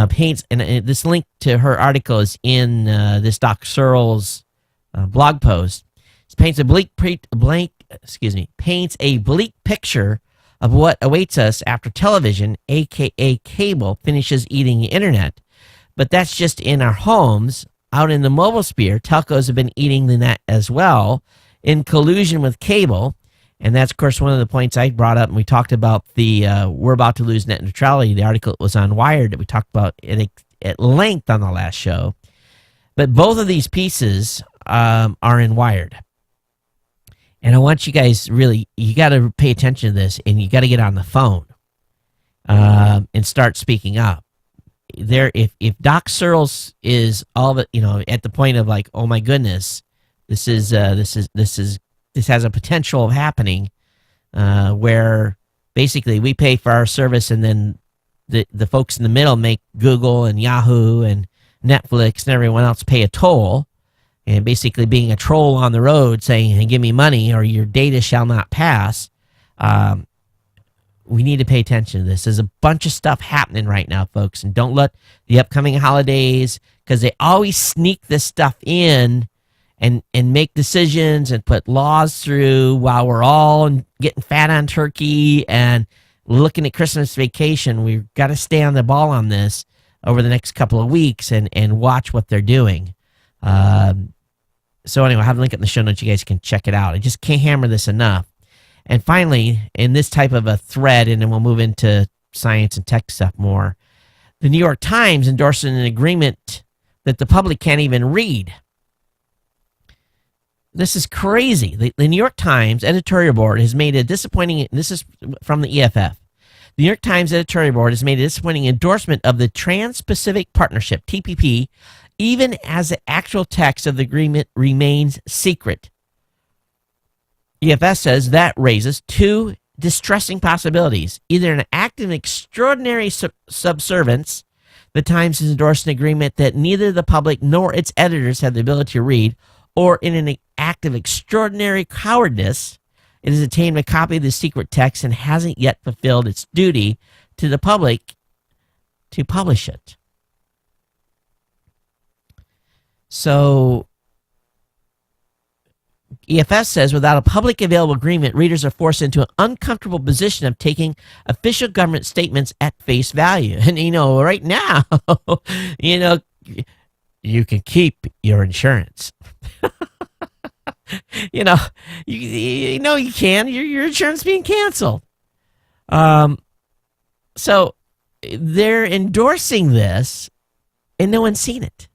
paints, and this link to her article is in this Doc Searles blog post. It paints a bleak picture of what awaits us after television, aka cable, finishes eating the internet. But that's just in our homes. Out in the mobile sphere, telcos have been eating the net as well in collusion with cable. And that's, of course, one of the points I brought up. And we talked about we're about to lose net neutrality. The article was on Wired that we talked about at length on the last show. But both of these pieces are in Wired. And I want you guys you got to pay attention to this, and you got to get on the phone and start speaking up. If Doc Searles is all at the point of like, oh my goodness, this has a potential of happening, where basically we pay for our service and then the folks in the middle make Google and Yahoo and Netflix and everyone else pay a toll, and basically being a troll on the road saying, hey, give me money or your data shall not pass. We need to pay attention to this. There's a bunch of stuff happening right now, folks, and don't let the upcoming holidays, because they always sneak this stuff in and make decisions and put laws through while we're all getting fat on turkey and looking at Christmas vacation. We've got to stay on the ball on this over the next couple of weeks and watch what they're doing. So anyway, I have a link in the show notes. You guys can check it out. I just can't hammer this enough. And finally, in this type of a thread, and then we'll move into science and tech stuff more, the New York Times endorsed an agreement that the public can't even read. This is crazy. The New York Times editorial board has made a disappointing, this is from the EFF, the New York Times editorial board has made a disappointing endorsement of the Trans-Pacific Partnership, TPP, even as the actual text of the agreement remains secret. EFS says that raises two distressing possibilities. Either an act of extraordinary subservience, the Times has endorsed an agreement that neither the public nor its editors have the ability to read, or in an act of extraordinary cowardice, it has obtained a copy of the secret text and hasn't yet fulfilled its duty to the public to publish it. So EFS says without a public available agreement, readers are forced into an uncomfortable position of taking official government statements at face value. And, right now, you can keep your insurance. you can. Your insurance being canceled. So they're endorsing this, and no one's seen it.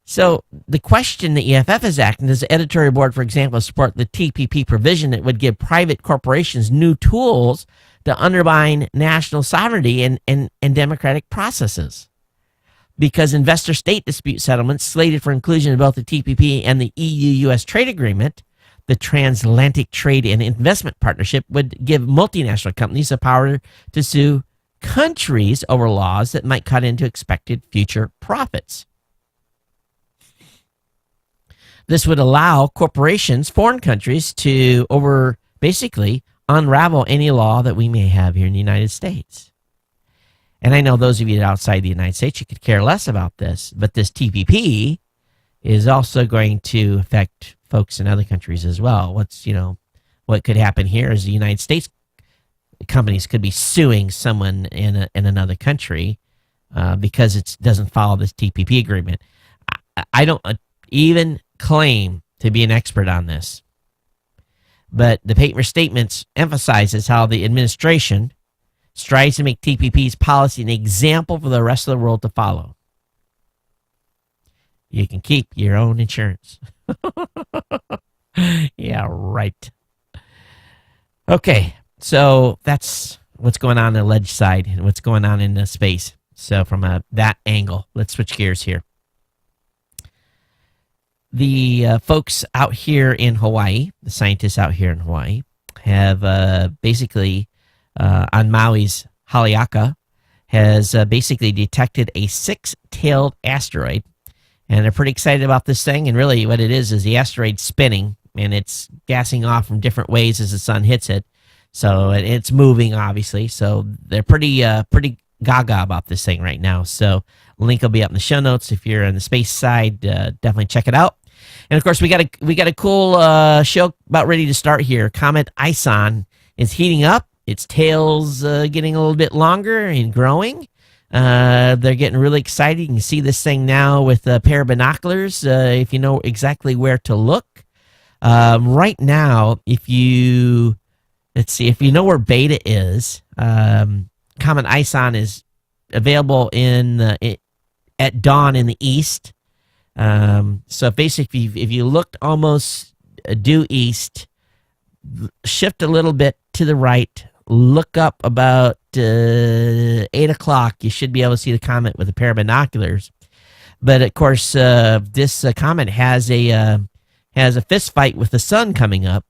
So the question the EFF is asking, does the editorial board, for example, support the TPP provision that would give private corporations new tools to undermine national sovereignty and democratic processes? Because investor-state dispute settlements slated for inclusion in both the TPP and the EU-US trade agreement, the Transatlantic Trade and Investment Partnership, would give multinational companies the power to sue countries over laws that might cut into expected future profits. This would allow corporations, foreign countries, to basically unravel any law that we may have here in the United States. And I know those of you outside the United States, you could care less about this, but this TPP is also going to affect folks in other countries as well. What could happen here is the United States companies could be suing someone in another country because it doesn't follow this TPP agreement. I don't even claim to be an expert on this, but the paper statements emphasizes how the administration strives to make TPP's policy an example for the rest of the world to follow. You can keep your own insurance. Yeah, right. Okay, so that's what's going on the ledge side and what's going on in the space. So from that angle, let's switch gears here. The folks out here in Hawaii, the scientists out here in Hawaii, have basically, on Maui's Haleakala, has basically detected a 6-tailed asteroid. And they're pretty excited about this thing. And really what it is the asteroid spinning, and it's gassing off from different ways as the sun hits it. So it's moving, obviously. So they're pretty gaga about this thing right now. So link will be up in the show notes. If you're on the space side, definitely check it out. And of course, we got a cool show about ready to start here. Comet Ison is heating up. Its tail's getting a little bit longer and growing. They're getting really excited. You can see this thing now with a pair of binoculars if you know exactly where to look. Right now, if you know where Beta is, Comet Ison is available at dawn in the east. So basically, if you looked almost due east, shift a little bit to the right, look up about 8 o'clock, you should be able to see the comet with a pair of binoculars. But of course, this comet has a fist fight with the sun coming up,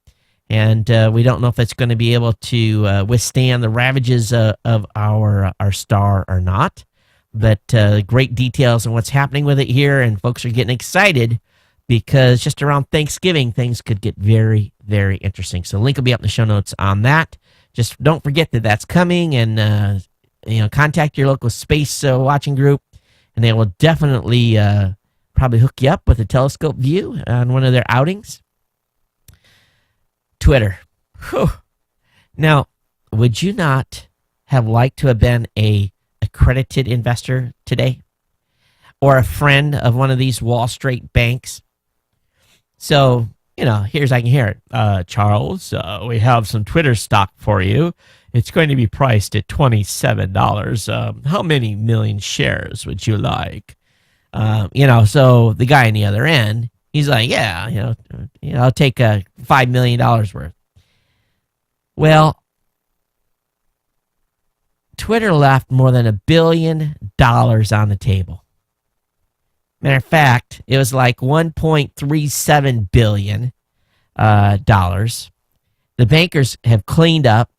and we don't know if it's going to be able to withstand the ravages of our star or not. But great details on what's happening with it here, and folks are getting excited because just around Thanksgiving, things could get very, very interesting. So link will be up in the show notes on that. Just don't forget that that's coming, and contact your local space watching group, and they will definitely probably hook you up with a telescope view on one of their outings. Twitter. Whew. Now, would you not have liked to have been a accredited investor today, or a friend of one of these Wall Street banks? So, here's I can hear it. Charles, we have some Twitter stock for you. It's going to be priced at $27. How many million shares would you like? So the guy on the other end, he's like, yeah, I'll take $5 million worth. Well, Twitter left more than $1 billion on the table. Matter of fact, it was like $1.37 billion. The bankers have cleaned up.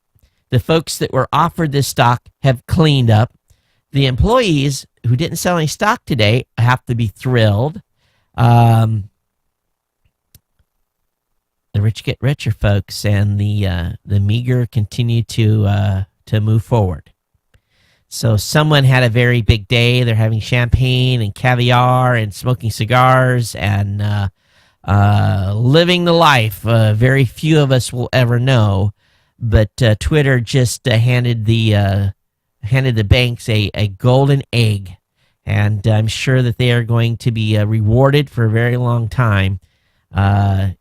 The folks that were offered this stock have cleaned up. The employees who didn't sell any stock today have to be thrilled. The rich get richer, folks, and the meager continue to move forward. So someone had a very big day. They're having champagne and caviar and smoking cigars and living the life very few of us will ever know. But Twitter just handed the banks a golden egg, and I'm sure that they are going to be rewarded for a very long time.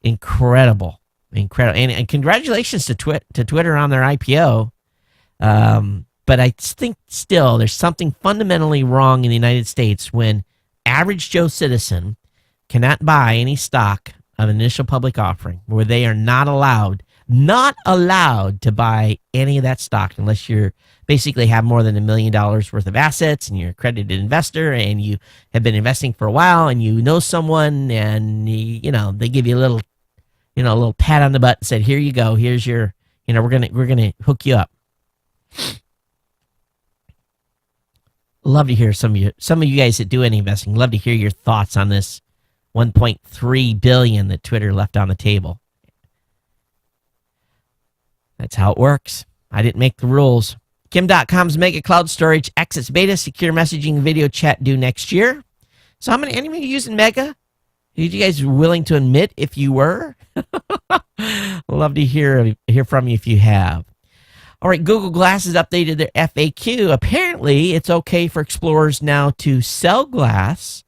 Incredible, and congratulations to Twitter on their IPO. But I think still there's something fundamentally wrong in the United States when average Joe citizen cannot buy any stock of an initial public offering, where they are not allowed to buy any of that stock unless you're basically have more than $1 million worth of assets and you're an accredited investor and you have been investing for a while and you know someone and they give you a little pat on the butt and said, here you go, here's your, we're gonna hook you up. Love to hear some of you guys that do any investing. Love to hear your thoughts on this $1.3 billion that Twitter left on the table. That's how it works. I didn't make the rules. Kim.com's Mega Cloud Storage exits beta, secure messaging, video chat due next year. So any of you using Mega? Are you guys willing to admit if you were? Love to hear from you if you have. All right, Google Glass has updated their FAQ. Apparently, it's okay for explorers now to sell glass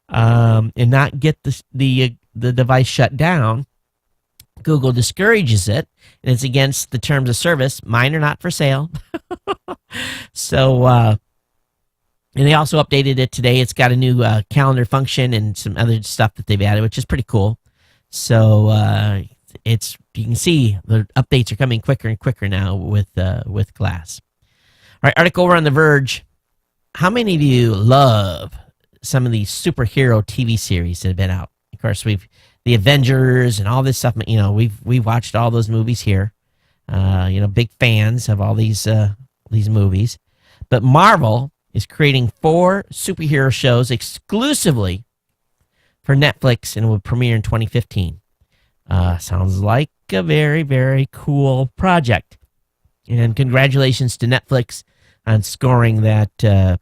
and not get the device shut down. Google discourages it, and it's against the terms of service. Mine are not for sale. So, and they also updated it today. It's got a new calendar function and some other stuff that they've added, which is pretty cool. So you can see the updates are coming quicker and quicker now with Glass. All right, article over on The Verge. How many of you love some of these superhero TV series that have been out? Of course, the Avengers and all this stuff. We've watched all those movies here. Big fans of all these movies. But Marvel is creating 4 superhero shows exclusively for Netflix, and it will premiere in 2015. Sounds like a very, very cool project. And congratulations to Netflix on scoring that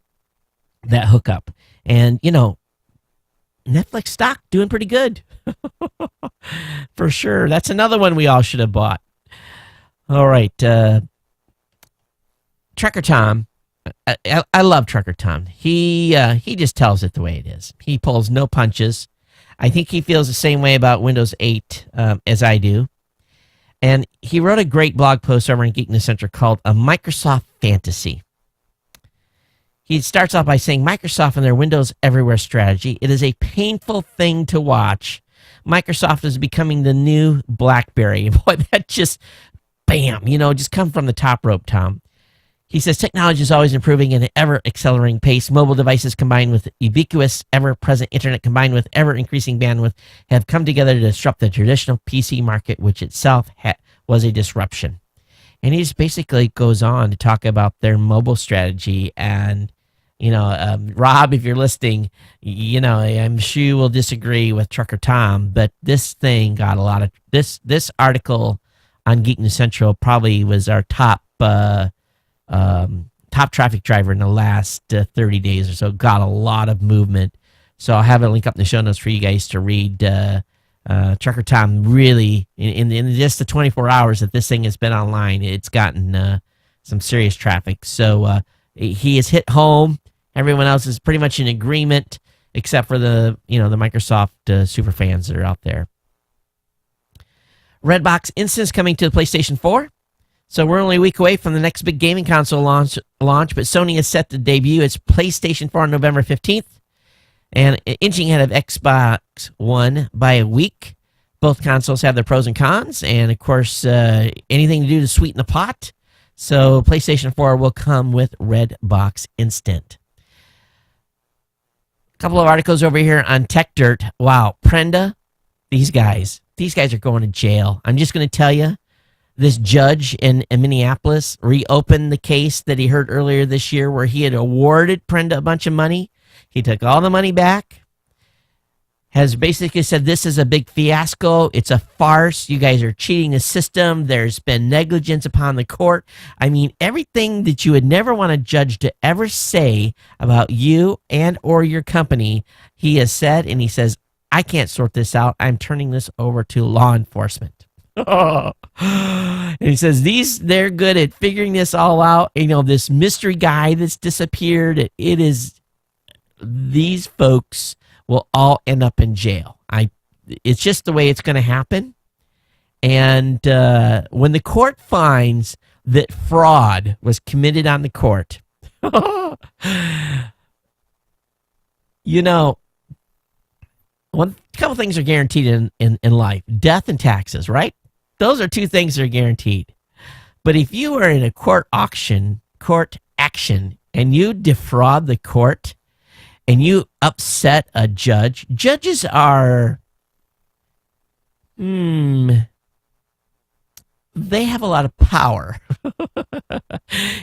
hookup. And, Netflix stock doing pretty good. For sure. That's another one we all should have bought. All right. Trucker Tom. I love Trucker Tom. He just tells it the way it is. He pulls no punches. I think he feels the same way about Windows 8 as I do. And he wrote a great blog post over on Geek News Central called A Microsoft Fantasy. He starts off by saying Microsoft and their Windows Everywhere strategy, it is a painful thing to watch. Microsoft is becoming the new BlackBerry. Boy, that just, bam, just come from the top rope, Tom. He says technology is always improving at an ever-accelerating pace. Mobile devices combined with ubiquitous, ever-present internet combined with ever-increasing bandwidth have come together to disrupt the traditional PC market, which itself was a disruption. And he just basically goes on to talk about their mobile strategy. And, Rob, if you're listening, I'm sure you will disagree with Trucker Tom, but this thing got a lot of, this article on Geek News Central probably was our top traffic driver in the last 30 days or so. Got a lot of movement. So I'll have a link up in the show notes for you guys to read. Trucker Tom really, in just the 24 hours that this thing has been online, it's gotten some serious traffic. So he has hit home. Everyone else is pretty much in agreement, except for the Microsoft super fans that are out there. Redbox Instance coming to the PlayStation 4. So we're only a week away from the next big gaming console launch, but Sony is set to debut its PlayStation 4 on November 15th, and inching ahead of Xbox One by a week. Both consoles have their pros and cons, and of course, anything to do to sweeten the pot. So PlayStation 4 will come with Redbox Instant. A couple of articles over here on Tech Dirt. Wow, Prenda, these guys are going to jail. I'm just going to tell you, this judge in Minneapolis reopened the case that he heard earlier this year where he had awarded Prenda a bunch of money. He took all the money back, has basically said this is a big fiasco. It's a farce. You guys are cheating the system. There's been negligence upon the court. I mean, everything that you would never want a judge to ever say about you and or your company, he has said, and he says, I can't sort this out. I'm turning this over to law enforcement. And he says they're good at figuring this all out. This mystery guy that's disappeared, these folks will all end up in jail. It's just the way it's going to happen. And when the court finds that fraud was committed on the court, a couple things are guaranteed in life: death and taxes, right? Those are 2 things that are guaranteed. But if you are in a court action, and you defraud the court and you upset a judge, judges are, they have a lot of power.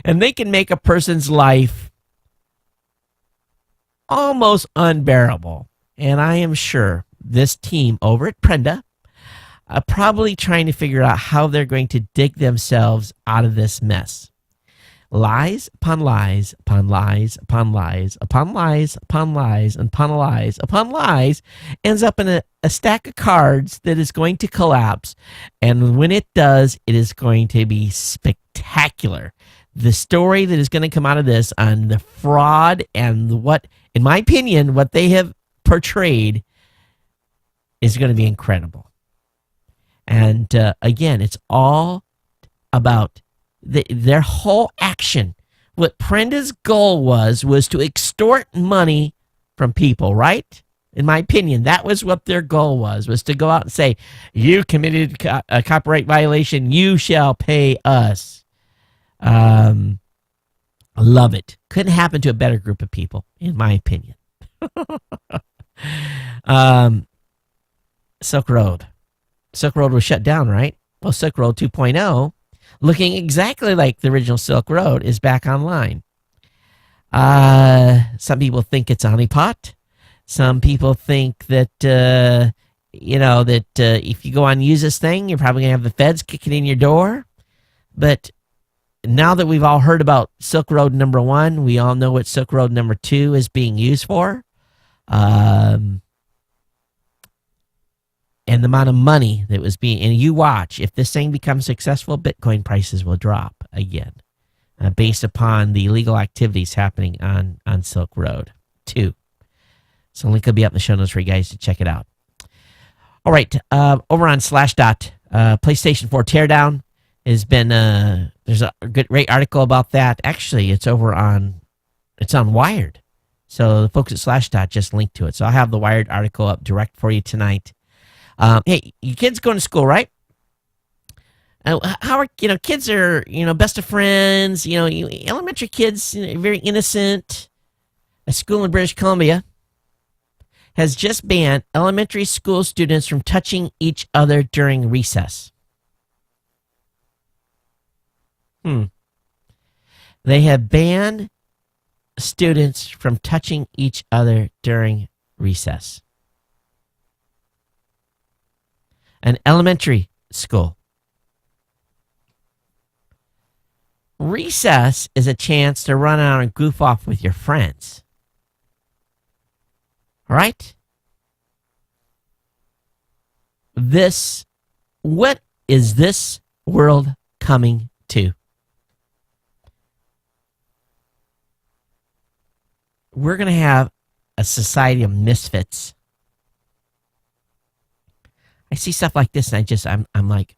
And they can make a person's life almost unbearable. And I am sure this team over at Prenda probably trying to figure out how they're going to dig themselves out of this mess. Lies upon lies upon lies upon lies upon lies upon lies upon lies upon lies ends up in a stack of cards that is going to collapse. And when it does, it is going to be spectacular. The story that is going to come out of this on the fraud and what, in my opinion, what they have portrayed is going to be incredible. And again, it's all about their whole action. What Prenda's goal was to extort money from people, right? In my opinion, that was what their goal was to go out and say, you committed a copyright violation, you shall pay us. I love it. Couldn't happen to a better group of people, in my opinion. Silk Road. Silk Road was shut down, right? Well, Silk Road 2.0, looking exactly like the original Silk Road, is back online. Some people think it's a honeypot. Some people think that, if you go on and use this thing, you're probably going to have the feds kicking in your door. But now that we've all heard about Silk Road number 1, we all know what Silk Road number 2 is being used for. And the amount of money that was being, and you watch, if this thing becomes successful, Bitcoin prices will drop again, based upon the illegal activities happening on Silk Road 2. So link will be up in the show notes for you guys to check it out. All right, over on Slashdot, PlayStation 4 teardown has been, there's a great article about that. Actually, it's on Wired. So the folks at Slashdot just linked to it. So I'll have the Wired article up direct for you tonight. Hey, your kids going to school, right? How are, kids are, best of friends, elementary kids, very innocent. A school in British Columbia has just banned elementary school students from touching each other during recess. They have banned students from touching each other during recess. An elementary school. Recess is a chance to run out and goof off with your friends. All right? What is this world coming to? We're going to have a society of misfits. I see stuff like this and I'm like,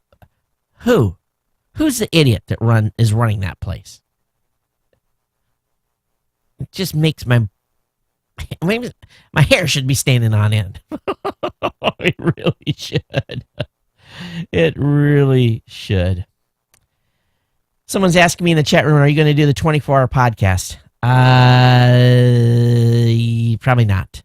who's the idiot that is running that place? It just makes my hair should be standing on end. It really should. It really should. Someone's asking me in the chat room, are you going to do the 24-hour podcast? Probably not.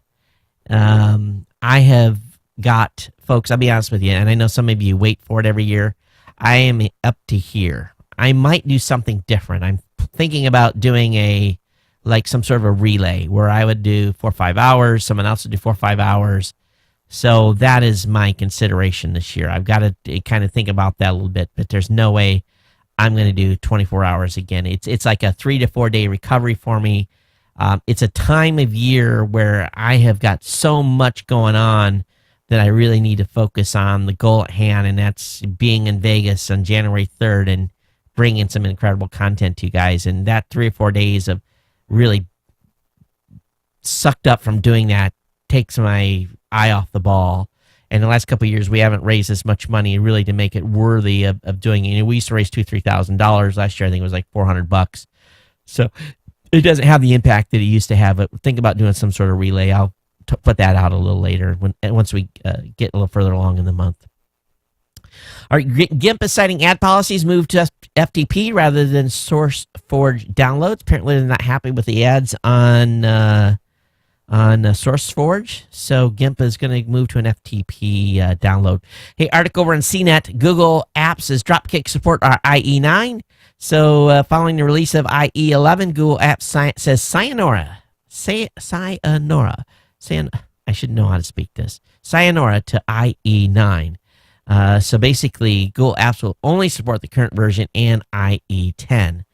I have got, folks, I'll be honest with you, and I know some of you wait for it every year. I am up to here. I might do something different. I'm thinking about doing some sort of a relay where I would do 4 or 5 hours, someone else would do 4 or 5 hours. So that is my consideration this year. I've got to kind of think about that a little bit, but there's no way I'm going to do 24 hours again. It's like a 3 to 4 day recovery for me. It's a time of year where I have got so much going on that I really need to focus on the goal at hand, and that's being in Vegas on January 3rd and bringing some incredible content to you guys. And that 3 or 4 days of really sucked up from doing that takes my eye off the ball. And the last couple of years, we haven't raised as much money really to make it worthy of doing it. We used to raise $2,000-$3,000 last year. I think it was like $400. So it doesn't have the impact that it used to have. But think about doing some sort of relay. I'll put that out a little later once we get a little further along in the month. All right, GIMP is citing ad policies moved to FTP rather than SourceForge downloads. Apparently, they're not happy with the ads on SourceForge, so GIMP is going to move to an FTP download. Hey, article over on CNET, Google Apps is Dropkick support IE9. So following the release of IE11, Google Apps says sayonara. Sayonara. I should know how to speak this. Sayonara to IE9. So basically, Google Apps will only support the current version and IE10.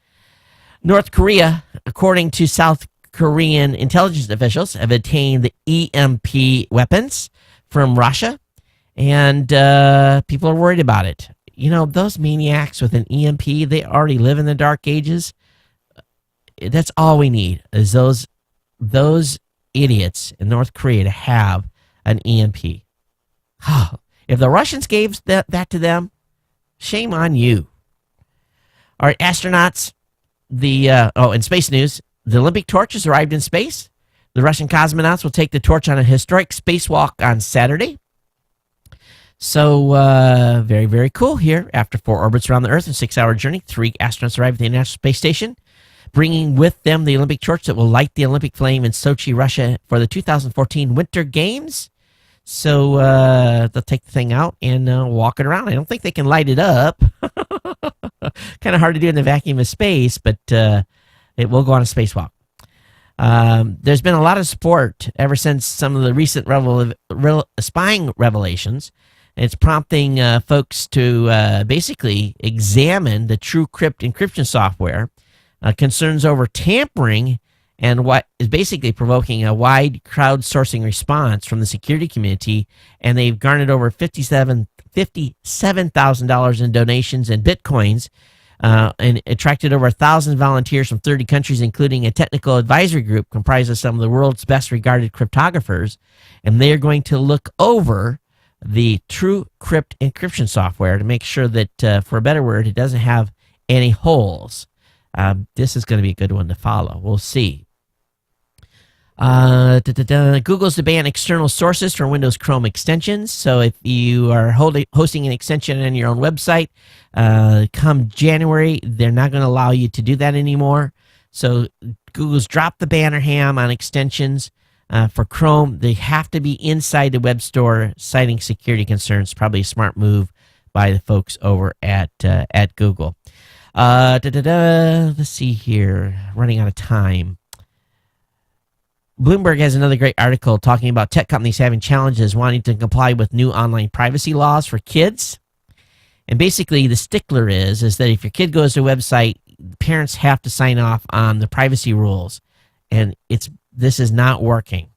North Korea, according to South Korean intelligence officials, have obtained the EMP weapons from Russia, and people are worried about it. Those maniacs with an EMP, they already live in the dark ages. That's all we need is those idiots in North Korea to have an EMP. If the Russians gave that to them, shame on you. All right, astronauts. In space news, the Olympic torch has arrived in space. The Russian cosmonauts will take the torch on a historic spacewalk on Saturday. So, very, very cool here. After 4 orbits around the Earth and 6-hour journey, 3 astronauts arrived at the International Space Station, bringing with them the Olympic torch that will light the Olympic flame in Sochi, Russia for the 2014 Winter Games. So, they'll take the thing out and walk it around. I don't think they can light it up. Kind of hard to do in the vacuum of space, but it will go on a spacewalk. There's been a lot of support ever since some of the recent spying revelations. It's prompting folks to basically examine the TrueCrypt encryption software, concerns over tampering, and what is basically provoking a wide crowdsourcing response from the security community. And they've garnered over $57,000 in donations and bitcoins, and attracted over 1,000 volunteers from 30 countries, including a technical advisory group comprised of some of the world's best regarded cryptographers. And they are going to look over the TrueCrypt encryption software to make sure that, for a better word, it doesn't have any holes. This is going to be a good one to follow. We'll see. Google's to ban external sources for Windows Chrome extensions. So if you are hosting an extension on your own website, come January, they're not going to allow you to do that anymore. So Google's dropped the banner ham on extensions for Chrome. They have to be inside the web store, citing security concerns. Probably a smart move by the folks over at Google. Let's see here. Running out of time. Bloomberg has another great article talking about tech companies having challenges wanting to comply with new online privacy laws for kids. And basically, the stickler is that if your kid goes to a website, parents have to sign off on the privacy rules. And this is not working.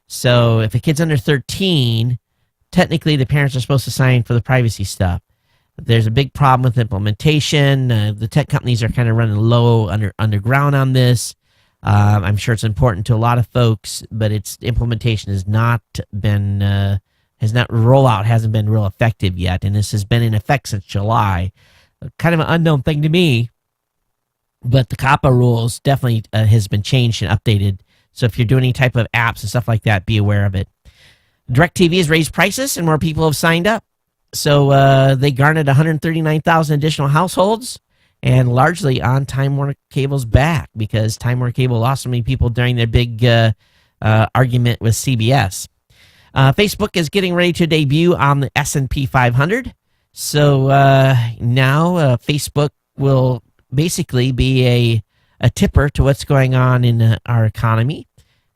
So if a kid's under 13, technically the parents are supposed to sign for the privacy stuff. There's a big problem with implementation. The tech companies are kind of running low underground on this. I'm sure it's important to a lot of folks, but its implementation has not been, rollout hasn't been real effective yet. And this has been in effect since July. Kind of an unknown thing to me, but the COPPA rules definitely has been changed and updated. So if you're doing any type of apps and stuff like that, be aware of it. DirecTV has raised prices and more people have signed up. So they garnered 139,000 additional households, and largely on Time Warner Cable's back, because Time Warner Cable lost so many people during their big argument with CBS. Facebook is getting ready to debut on the S&P 500. So now Facebook will basically be a tipper to what's going on in our economy.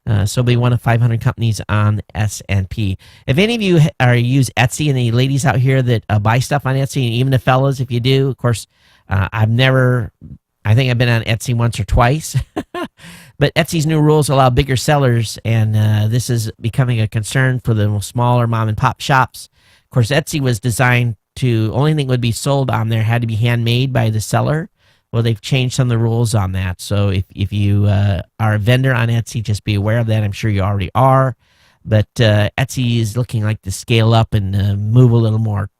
So it'll be one of 500 companies on S&P. If any of you use Etsy, and any ladies out here that buy stuff on Etsy, and even the fellas, if you do, of course, I think I've been on Etsy once or twice. But Etsy's new rules allow bigger sellers, and this is becoming a concern for the smaller mom and pop shops. Of course, Etsy was designed to, only thing would be sold on there had to be handmade by the seller. Well, they've changed some of the rules on that. So if you are a vendor on Etsy, just be aware of that. I'm sure you already are. But Etsy is looking like to scale up and move a little more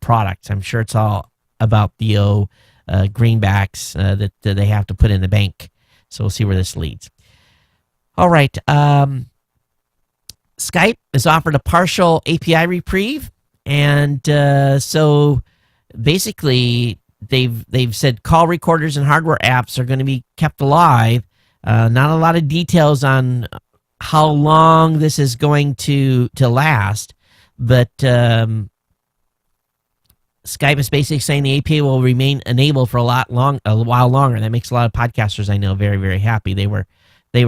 products. I'm sure it's all about the greenbacks that they have to put in the bank. So we'll see where this leads. All right. Skype has offered a partial API reprieve. And so basically, they've said call recorders and hardware apps are going to be kept alive. Not a lot of details on how long this is going to last, but Skype is basically saying the API will remain enabled for a while longer. That makes a lot of podcasters I know very, very happy. They were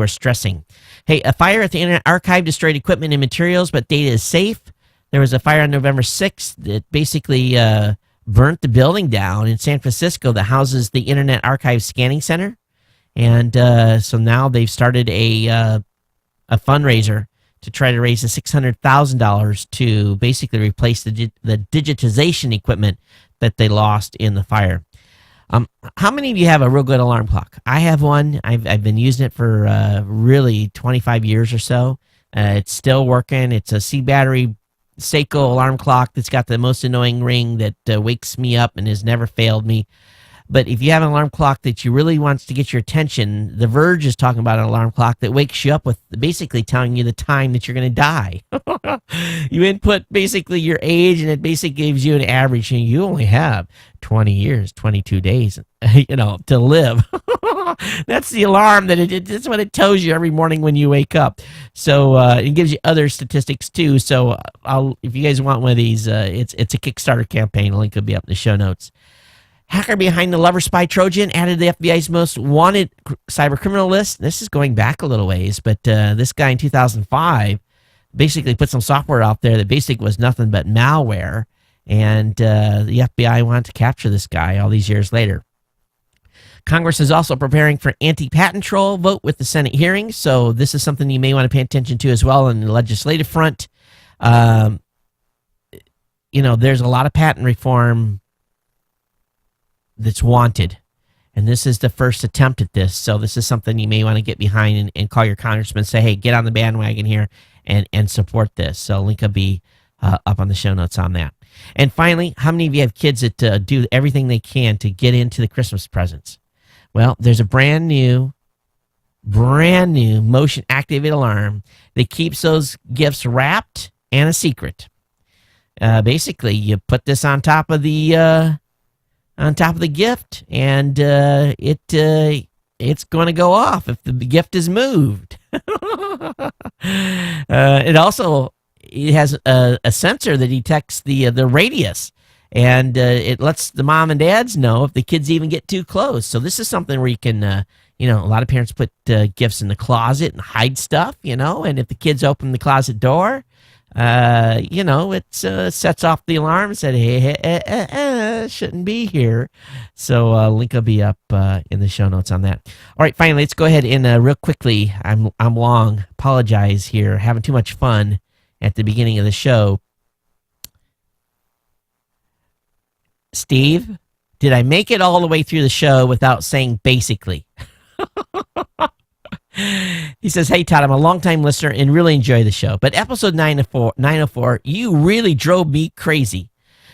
stressing. Hey, a fire at the Internet Archive destroyed equipment and materials, but data is safe. There was a fire on November 6th that basically burnt the building down in San Francisco that houses the Internet Archive Scanning Center. And so now they've started a fundraiser to try to raise the $600,000 to basically replace the digitization equipment that they lost in the fire. How many of you have a real good alarm clock? I have one. I've been using it for really 25 years or so. It's still working. It's a C battery Seiko alarm clock that's got the most annoying ring that wakes me up and has never failed me. But if you have an alarm clock that you really wants to get your attention, The Verge is talking about an alarm clock that wakes you up with basically telling you the time that you're going to die. You input basically your age, and it basically gives you an average, and you only have 20 years, 22 days, to live. That's the alarm that's what it tells you every morning when you wake up. So it gives you other statistics too. So if you guys want one of these, it's a Kickstarter campaign. A link will be up in the show notes. Hacker behind the Lover Spy Trojan added the FBI's most wanted cyber criminal list. This is going back a little ways, but this guy in 2005 basically put some software out there that basically was nothing but malware, and the FBI wanted to capture this guy all these years later. Congress is also preparing for anti-patent troll vote with the Senate hearings, so this is something you may want to pay attention to as well on the legislative front. There's a lot of patent reform that's wanted, and this is the first attempt at this, so this is something you may want to get behind and call your congressman and say, hey, get on the bandwagon here and support this. So link will be up on the show notes on that. And finally, how many of you have kids that do everything they can to get into the Christmas presents? Well, there's a brand new motion activated alarm that keeps those gifts wrapped and a secret. Basically, you put this on top of the gift, and it's going to go off if the gift is moved. It has a sensor that detects the radius, and it lets the mom and dads know if the kids even get too close. So this is something where you can, a lot of parents put gifts in the closet and hide stuff, and if the kids open the closet door, it sets off the alarm and said, hey, shouldn't be here. So link will be up in the show notes on that. All right, finally, let's go ahead and real quickly, I'm long, apologize here, having too much fun at the beginning of the show. Steve, did I make it all the way through the show without saying basically? He says, hey, Todd, I'm a longtime listener and really enjoy the show. But episode 904, you really drove me crazy.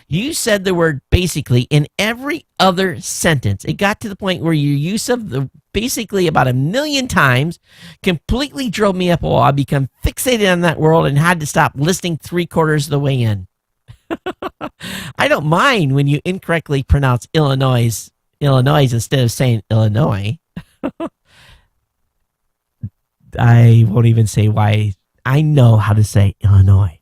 You said the word basically in every other sentence. It got to the point where your use of the basically about 1 million times completely drove me up a wall. I become fixated on that word and had to stop listening 3/4 of the way in. I don't mind when you incorrectly pronounce Illinois instead of saying Illinois. I won't even say why. I know how to say Illinois.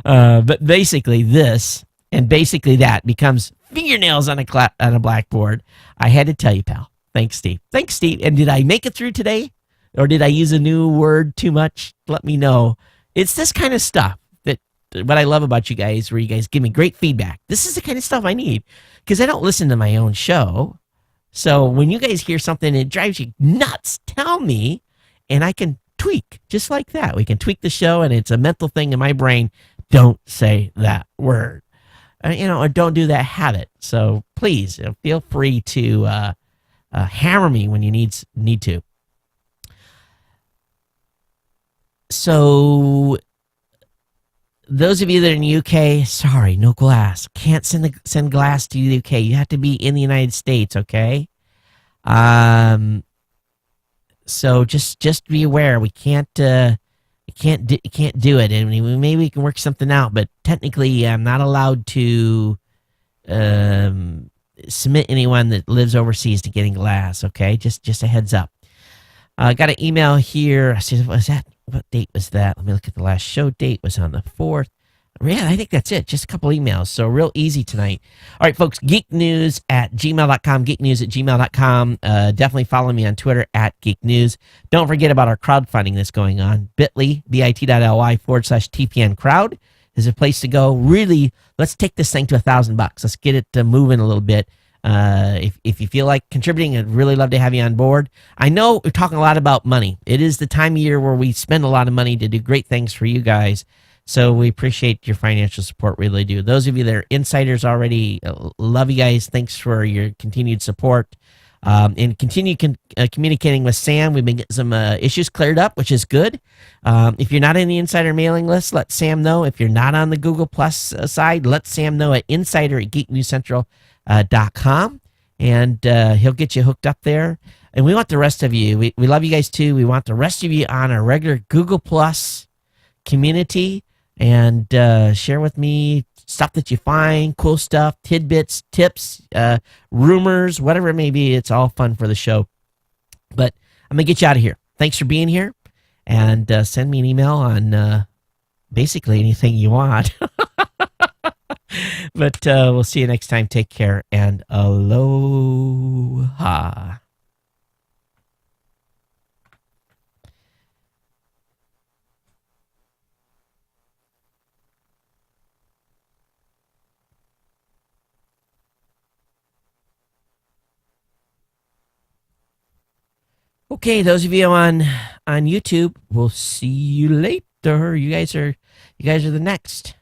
But basically this and basically that becomes fingernails on a blackboard. I had to tell you, pal. Thanks, Steve. And did I make it through today? Or did I use a new word too much? Let me know. It's this kind of stuff that what I love about you guys, where you guys give me great feedback. This is the kind of stuff I need because I don't listen to my own show. So when you guys hear something that drives you nuts, tell me, and I can tweak just like that. We can tweak the show, and it's a mental thing in my brain. Don't say that word, or don't do that habit. So please feel free to hammer me when you need to. So those of you that are in the UK, sorry, no glass. Can't send glass to the UK. You have to be in the United States, okay? So just be aware. We can't do it, and maybe we can work something out. But technically, I'm not allowed to submit anyone that lives overseas to getting glass. Okay, just a heads up. I got an email here. I said, what date was that? Let me look at the last show date. Was on the 4th. Yeah, I think that's it. Just a couple emails. So real easy tonight. All right, folks, geeknews@gmail.com, geeknews@gmail.com. Definitely follow me on Twitter @geeknews. Don't forget about our crowdfunding that's going on. bit.ly/TPN crowd is a place to go. Really, let's take this thing to $1,000. Let's get it moving a little bit. If you feel like contributing, I'd really love to have you on board. I know we're talking a lot about money. It is the time of year where we spend a lot of money to do great things for you guys. So we appreciate your financial support, really do. Those of you that are insiders already, love you guys. Thanks for your continued support. and continue communicating with Sam. We've been getting some issues cleared up, which is good. If you're not in the insider mailing list, let Sam know. If you're not on the Google Plus side, let Sam know at insider@geeknewscentral.com, and he'll get you hooked up there. And we want the rest of you. We love you guys too. We want the rest of you on our regular Google Plus community, and share with me stuff that you find, cool stuff, tidbits, tips, rumors, whatever it may be. It's all fun for the show. But I'm going to get you out of here. Thanks for being here, and send me an email on basically anything you want. But we'll see you next time. Take care, and aloha. Okay, those of you on YouTube, we'll see you later. You guys are the next.